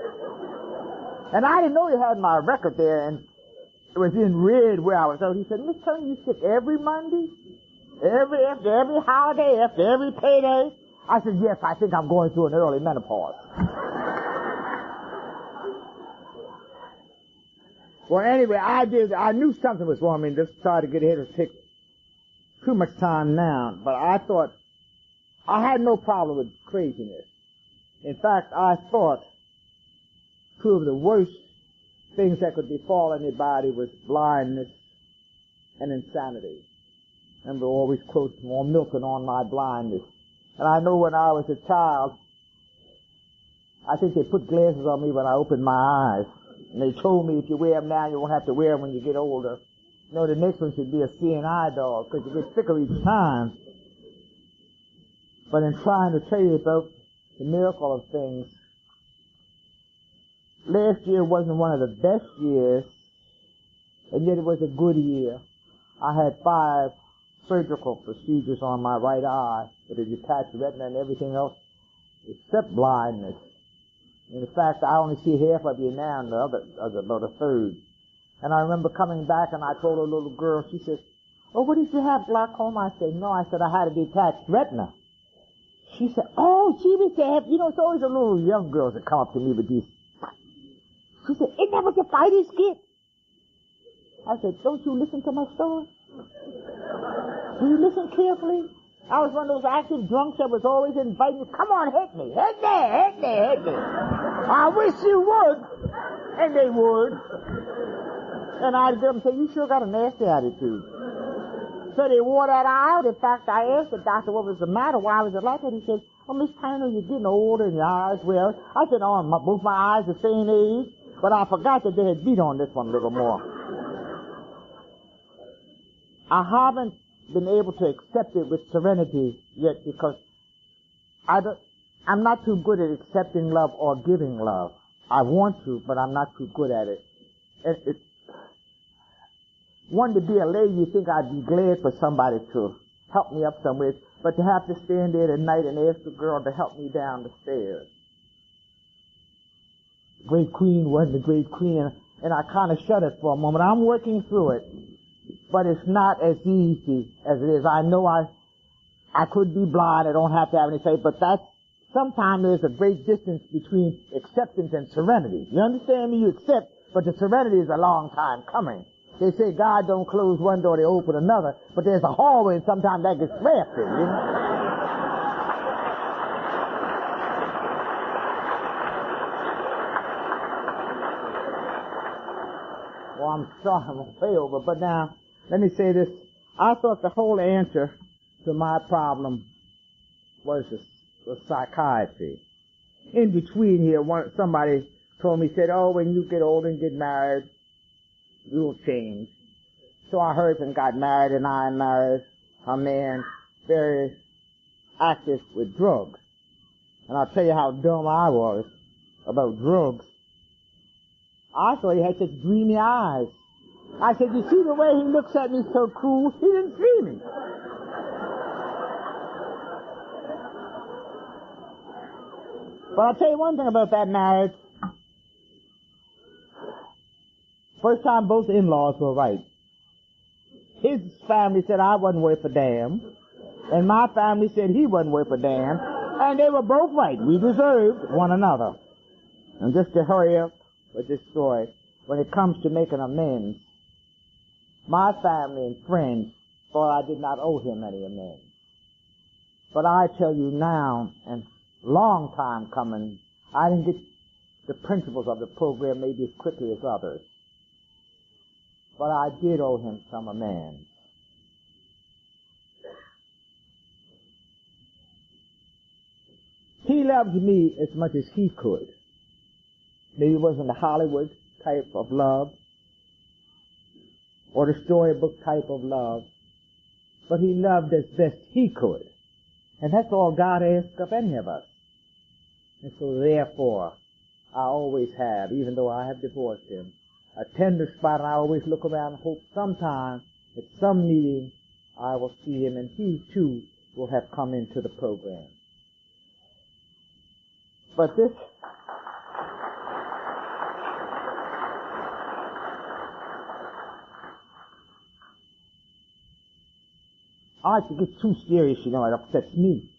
And I didn't know you had my record there, and it was in red where I was out. He said, Miss Turner, you sick every Monday? After every holiday? After every payday? I said, yes, I think I'm going through an early menopause. Well, anyway, I knew something was wrong. I mean, this started to get ahead and take too much time now. But I thought, I had no problem with craziness. In fact, I thought two of the worst things that could befall anybody was blindness and insanity. Remember, always quote more milking on my blindness. And I know when I was a child, I think they put glasses on me when I opened my eyes. And they told me if you wear them now, you won't have to wear them when you get older. You know, the next one should be a seeing eye dog, because you get thicker each time. But in trying to tell you about the miracle of things, last year wasn't one of the best years, and yet it was a good year. I had 5 surgical procedures on my right eye with a detached retina and everything else except blindness. In fact, I only see half of you now, and the other about a third. And I remember coming back, and I told a little girl, she said, oh, what did you have, glaucoma? I said, no, I said, I had a detached retina. She said, oh, she was there. You know, it's always the little young girls that come up to me with these. She said, isn't that what the fighters get? I said, don't you listen to my story? Do you listen carefully? I was one of those active drunks that was always inviting you, come on, hit me, hit me, hit me, hit me. I wish you would. And they would. And I'd get them say, you sure got a nasty attitude. So they wore that out. In fact, I asked the doctor what was the matter, why was it like that? He said, oh, Miss Turner, you're getting older and your eyes well. I said, oh, both my eyes the same age. But I forgot that they had beat on this one a little more. I haven't been able to accept it with serenity yet because I'm not too good at accepting love or giving love. I want to, but I'm not too good at it. One, to be a lady, you think I'd be glad for somebody to help me up somewhere, but to have to stand there at night and ask the girl to help me down the stairs. The great queen wasn't the great queen, and I kind of shuddered for a moment. I'm working through it, but it's not as easy as it is. I know I could be blind, I don't have to have any faith, but sometimes there's a great distance between acceptance and serenity. You understand me? You accept, but the serenity is a long time coming. They say God don't close one door, they open another, but there's a hallway and sometimes that gets drafted, you know? Well, I'm sorry, I'm way over, but now, let me say this. I thought the whole answer to my problem was psychiatry. In between here, somebody told me, said, oh, when you get older and get married, you'll change. So I heard and got married, and I married a man very active with drugs. And I'll tell you how dumb I was about drugs. I thought he had such dreamy eyes. I said, you see the way he looks at me so cool? He didn't see me. But I'll tell you one thing about that marriage. First time both in-laws were right. His family said I wasn't worth a damn, and my family said he wasn't worth a damn, and they were both right. We deserved one another. And just to hurry up with this story, when it comes to making amends, my family and friends thought I did not owe him any amends. But I tell you now, and long time coming, I didn't get the principles of the program maybe as quickly as others. But I did owe him some amends. He loved me as much as he could. Maybe it wasn't the Hollywood type of love or the storybook type of love, but he loved as best he could. And that's all God asks of any of us. And so therefore, I always have, even though I have divorced him, a tender spot, and I always look around and hope sometime at some meeting I will see him and he too will have come into the program. But this, I like to get too serious, you know, it upsets me.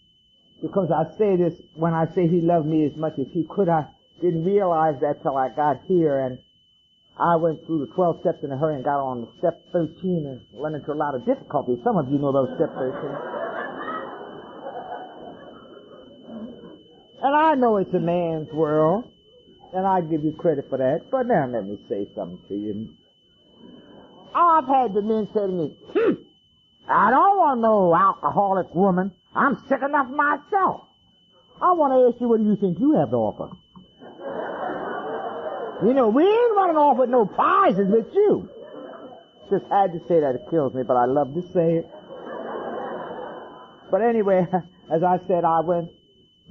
Because I say this, when I say he loved me as much as he could, I didn't realize that till I got here, and I went through the 12 steps in a hurry and got on step 13 and run into a lot of difficulties. Some of you know those step 13. And I know it's a man's world, and I give you credit for that, but now let me say something to you. I've had the men say to me, I don't want no alcoholic woman. I'm sick enough myself. I want to ask you, what do you think you have to offer? You know, we ain't running off with no prizes with you. Just had to say that. It kills me, but I love to say it. But anyway, as I said, I went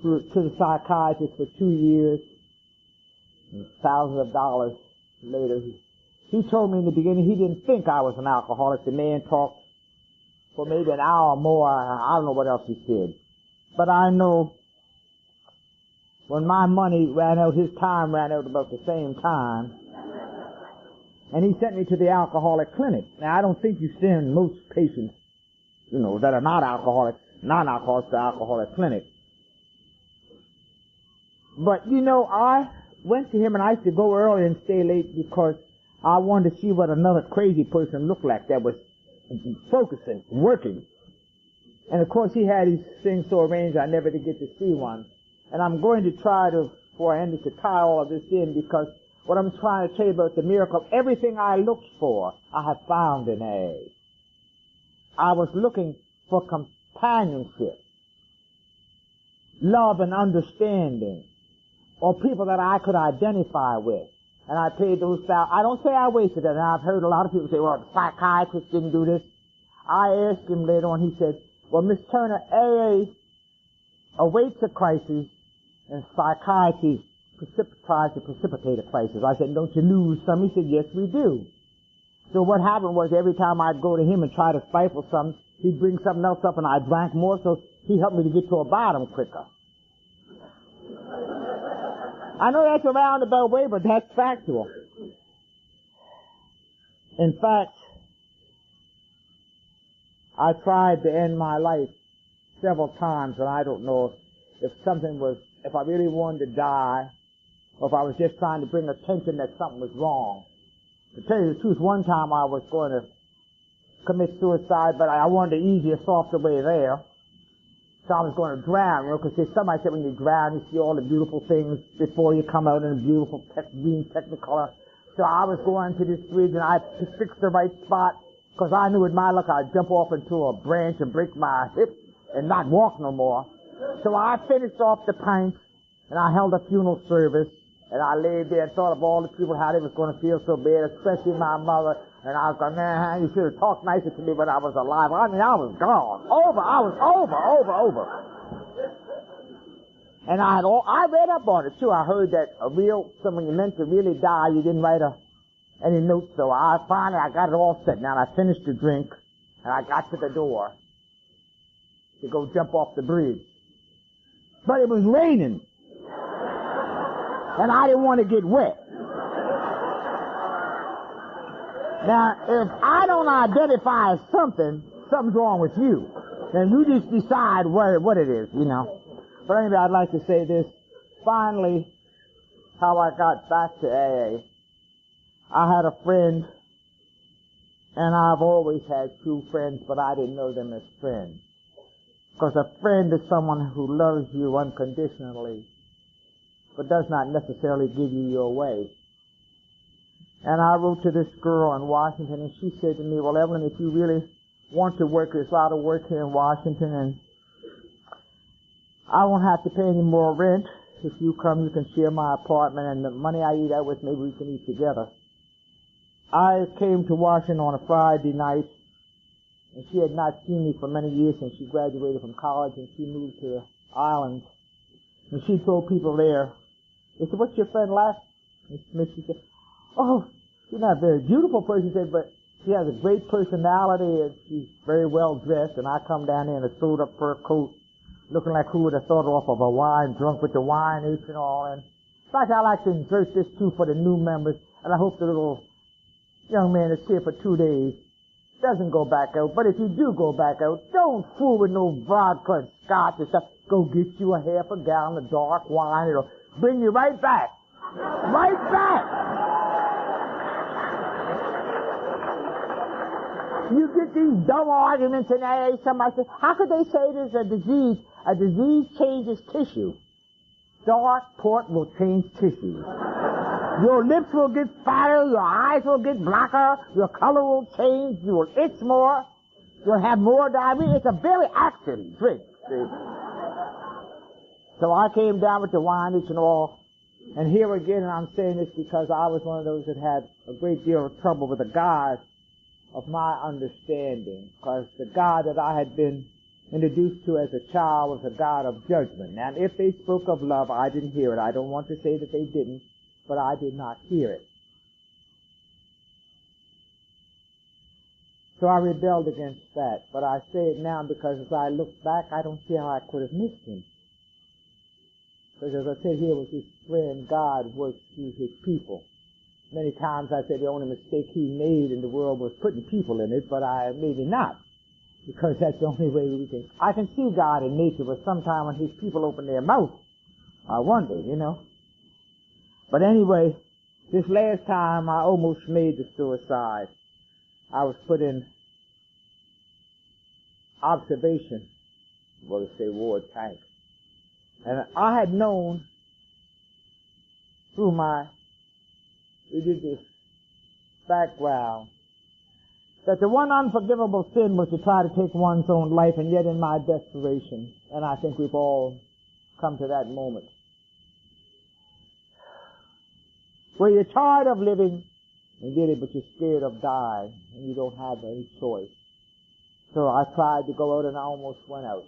to the psychiatrist for 2 years. And thousands of dollars later, he told me in the beginning he didn't think I was an alcoholic. The man talked for maybe an hour more. I don't know what else he said. But I know when my money ran out, his time ran out about the same time. And he sent me to the alcoholic clinic. Now, I don't think you send most patients, you know, that are not alcoholics, non-alcoholics to alcoholic clinic. But, you know, I went to him and I used to go early and stay late because I wanted to see what another crazy person looked like that was focusing, working. And of course he had his things so arranged I never did get to see one. And I'm going to try to, before I end it, to tie all of this in, because what I'm trying to tell you about the miracle, everything I looked for, I have found in AA. I was looking for companionship, love and understanding, or people that I could identify with. And I paid those thousands. I don't say I wasted it. And I've heard a lot of people say, well, the psychiatrist didn't do this. I asked him later on, he said, well, Miss Turner, AA awaits a crisis, and psychiatry tries to precipitate a crisis. I said, don't you lose some? He said, yes, we do. So what happened was every time I'd go to him and try to stifle something, he'd bring something else up and I drank more, so he helped me to get to a bottom quicker. I know that's a roundabout way, but that's factual. In fact, I tried to end my life several times, and I don't know if I really wanted to die, or if I was just trying to bring attention that something was wrong. To tell you the truth, one time I was going to commit suicide, but I wanted the easier, softer way there. So I was going to drown, you know, because somebody said when you drown, you see all the beautiful things before you come out in a beautiful green technicolor. So I was going to this bridge, and I fixed the right spot, because I knew with my luck I'd jump off into a branch and break my hip and not walk no more. So I finished off the pints, and I held a funeral service, and I laid there and thought of all the people, how they was going to feel so bad, especially my mother. And I was going, man, you should have talked nicer to me when I was alive. I mean, I was gone. I was over. And I read up on it too. I heard that someone you meant to really die, you didn't write any notes. So I got it all set now. And I finished the drink, and I got to the door to go jump off the bridge. But it was raining. And I didn't want to get wet. Now, if I don't identify as something's wrong with you. Then you just decide what it is, you know. But anyway, I'd like to say this. Finally, how I got back to AA. I had a friend, and I've always had true friends, but I didn't know them as friends. Because a friend is someone who loves you unconditionally, but does not necessarily give you your way. And I wrote to this girl in Washington, and she said to me, well, Evelyn, if you really want to work, there's a lot of work here in Washington, and I won't have to pay any more rent, if you come, you can share my apartment, and the money I eat out with, maybe we can eat together. I came to Washington on a Friday night, and she had not seen me for many years since she graduated from college, and she moved to the islands. And she told people there, they said, "What's your friend like?" Miss Smith, she said, "Oh, she's not a very beautiful person," she said, "but she has a great personality, and she's very well dressed." And I come down there in a sewed up fur coat, looking like who would have thought off of a wine, drunk with the wine itch and all. And in fact, I like to insert this too for the new members, and I hope the little young man that's here for 2 days doesn't go back out. But if you do go back out, don't fool with no vodka and scotch and stuff. Go get you a half a gallon of dark wine. It'll bring you right back. Right back! You get these dumb arguments in AA. Somebody says, how could they say there's a disease? A disease changes tissue. Dark port will change tissues. Your lips will get fatter, your eyes will get blacker, your color will change, you will itch more, you'll have more diarrhea. It's a very accident drink. See? So I came down with the wine itch and all, and here again, and I'm saying this because I was one of those that had a great deal of trouble with the God of my understanding, because the God that I had been introduced to as a child was a God of judgment. Now, if they spoke of love, I didn't hear it. I don't want to say that they didn't, but I did not hear it. So I rebelled against that. But I say it now because as I look back, I don't see how I could have missed him. Because as I said, here was his friend. God works through his people. Many times I said the only mistake he made in the world was putting people in it, but maybe not. Because that's the only way we can. I can see God in nature, but sometime when his people open their mouth, I wonder, you know. But anyway, this last time I almost made the suicide. I was put in observation, well, to say ward tank. And I had known through my religious background that the one unforgivable sin was to try to take one's own life, and yet in my desperation, and I think we've all come to that moment, where you're tired of living, and really, but you're scared of dying, and you don't have any choice. So I tried to go out, and I almost went out.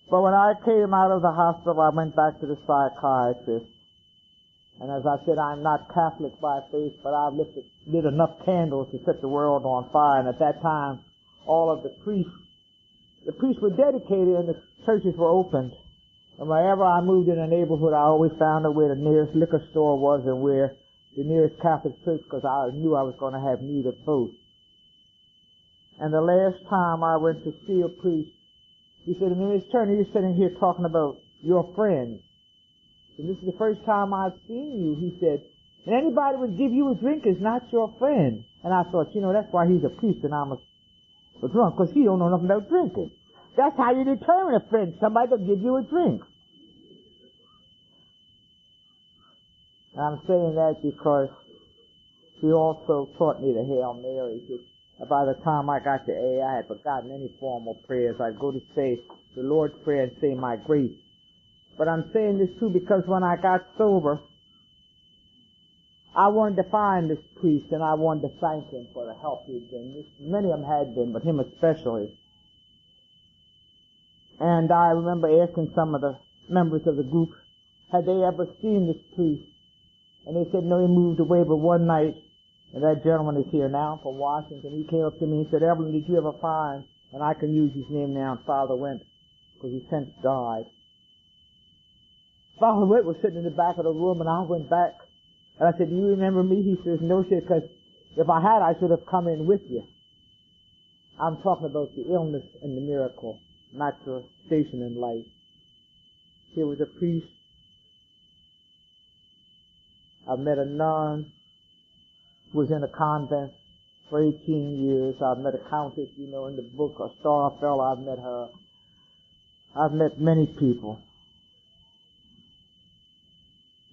But when I came out of the hospital, I went back to the psychiatrist. And as I said, I'm not Catholic by faith, but I've lit enough candles to set the world on fire. And at that time, all of the priests were dedicated and the churches were opened. And wherever I moved in a neighborhood, I always found out where the nearest liquor store was and where the nearest Catholic church, because I knew I was going to have need of both. And the last time I went to see a priest, he said, Miss Turner, you're sitting here talking about your friends. And this is the first time I've seen you, he said. And anybody would give you a drink is not your friend. And I thought, that's why he's a priest and I'm a drunk, because he don't know nothing about drinking. That's how you determine a friend, somebody that'll give you a drink. And I'm saying that because he also taught me the Hail Mary. By the time I got to A, I had forgotten any formal prayers. I'd go to say the Lord's Prayer and say my grace. But I'm saying this too because when I got sober, I wanted to find this priest and I wanted to thank him for the help he'd been. Many of them had been, but him especially. And I remember asking some of the members of the group, had they ever seen this priest? And they said, no, he moved away, but one night, and that gentleman is here now from Washington, he came up to me and said, Evelyn, did you ever find, and I can use his name now, and Father Went, because he since died. Father Went was sitting in the back of the room, and I went back, and I said, do you remember me? He says, no, sir, because if I had, I should have come in with you. I'm talking about the illness and the miracle, not your station in life. Here was a priest. I've met a nun who was in a convent for 18 years. I've met a countess, in the book, a star fell, I've met her. I've met many people.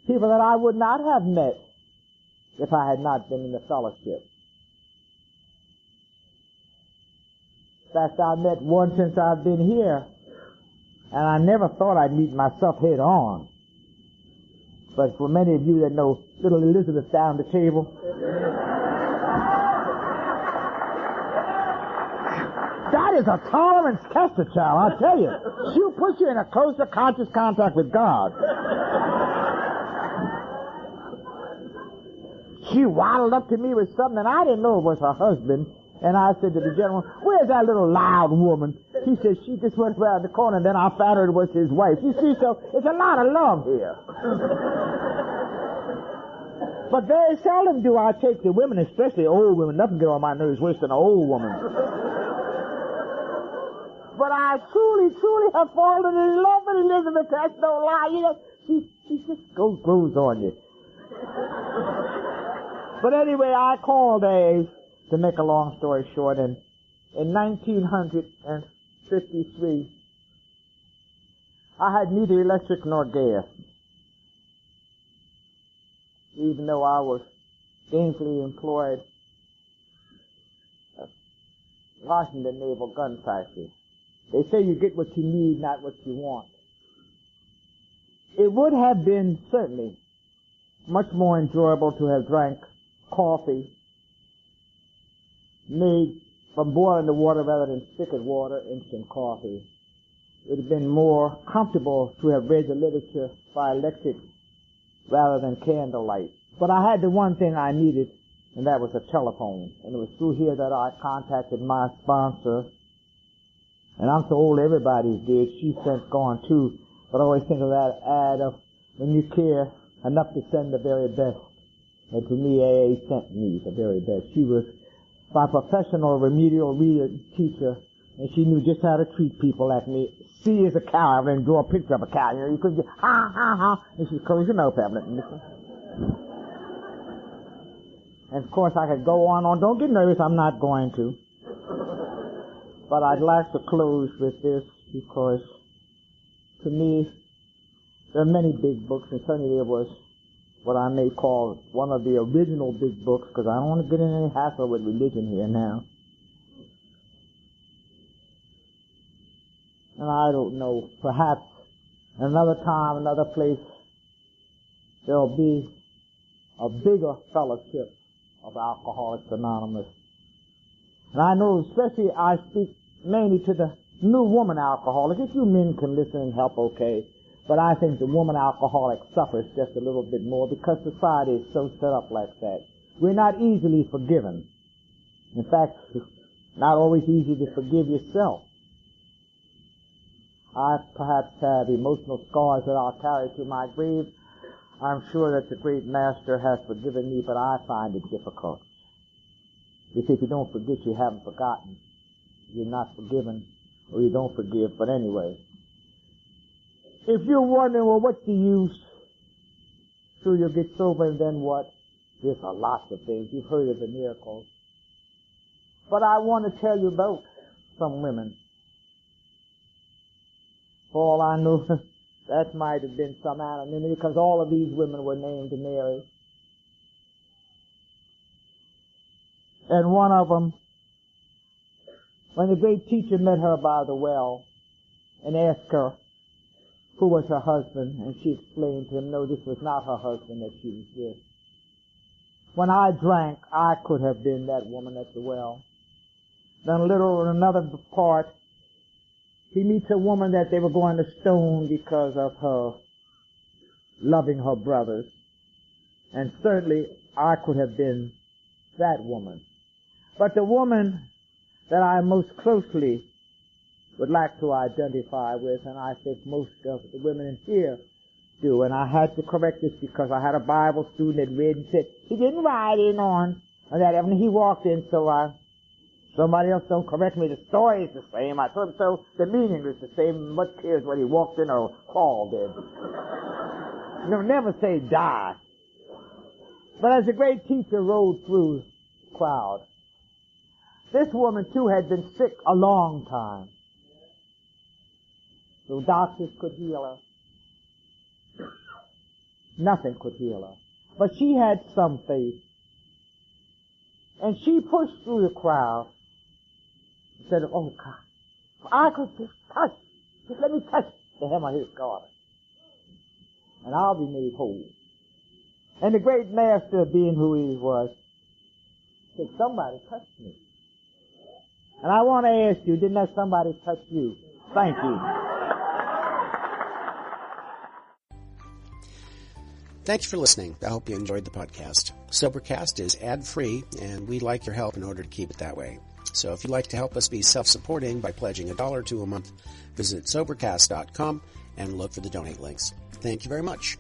People that I would not have met if I had not been in the fellowship. In fact, I've met one since I've been here. And I never thought I'd meet myself head on. But for many of you that know little Elizabeth down the table, that is a tolerance tester, child, I'll tell you. She'll put you in a closer conscious contact with God. She waddled up to me with something, and I didn't know it was her husband. And I said to the gentleman, "Where's that little loud woman?" He said, "She just went around the corner," and then I found out it was his wife. You see, so it's a lot of love here. But very seldom do I take the women, especially old women. Nothing get on my nerves worse than an old woman. But I truly, truly have fallen in love with Elizabeth. That's no lie. You know, she just grows on you. But anyway, I called AA, to make a long story short, and in 1953, I had neither electric nor gas. Even though I was gainfully employed at Washington Naval Gun Factory. They say you get what you need, not what you want. It would have been certainly much more enjoyable to have drank coffee made from boiling the water rather than spigot water, instant coffee. It would have been more comfortable to have read the literature by electric rather than candlelight. But I had the one thing I needed, and that was a telephone. And it was through here that I contacted my sponsor. And I'm so old, everybody's dead. She's since gone too. But I always think of that ad of when you care enough to send the very best. And to me, AA sent me the very best. She was my professional remedial reader teacher, and she knew just how to treat people like me. See as a cow, and draw a picture of a cow. You know, you couldn't just, ha, ha, ha. And she'd close your mouth, Evelyn. And of course, I could go on. Don't get nervous, I'm not going to. But I'd like to close with this, because to me, there are many big books, and certainly there was what I may call one of the original big books, because I don't want to get in any hassle with religion here now. And I don't know, perhaps another time, another place, there'll be a bigger fellowship of Alcoholics Anonymous. And I know, especially I speak mainly to the new woman alcoholic. If you men can listen and help, okay. But I think the woman alcoholic suffers just a little bit more because society is so set up like that. We're not easily forgiven. In fact, it's not always easy to forgive yourself. I perhaps have emotional scars that I'll carry to my grave. I'm sure that the great master has forgiven me, but I find it difficult. You see, if you don't forget, you haven't forgotten. You're not forgiven, or you don't forgive. But anyway, if you're wondering, well, what's the use? Sure, you'll get sober, and then what? There's a lot of things. You've heard of the miracles. But I want to tell you about some women. For all I know, that might have been some anonymity, because all of these women were named Mary. And one of them, when the great teacher met her by the well and asked her who was her husband, and she explained to him, no, this was not her husband that she was with. When I drank, I could have been that woman at the well. Then another part, he meets a woman that they were going to stone because of her loving her brothers. And certainly I could have been that woman. But the woman that I most closely would like to identify with, and I think most of the women in here do, and I had to correct this because I had a Bible student that read and said, he didn't write in on that, and he walked in, so somebody else don't correct me, the story is the same. I told him, so the meaning is the same. What cares whether he walked in or Paul did? You'll never say die. But as the great teacher rode through the crowd, this woman too had been sick a long time. The doctors could heal her. Nothing could heal her. But she had some faith. And she pushed through the crowd and said, oh God, if I could just touch, just let me touch the hem of his garment, and I'll be made whole. And the great master, being who he was, said, somebody touched me. And I want to ask you, didn't that somebody touch you? Thank you. Thanks for listening. I hope you enjoyed the podcast. Sobercast is ad-free, and we'd like your help in order to keep it that way. So if you'd like to help us be self-supporting by pledging $1 or $2 a month, visit Sobercast.com and look for the donate links. Thank you very much.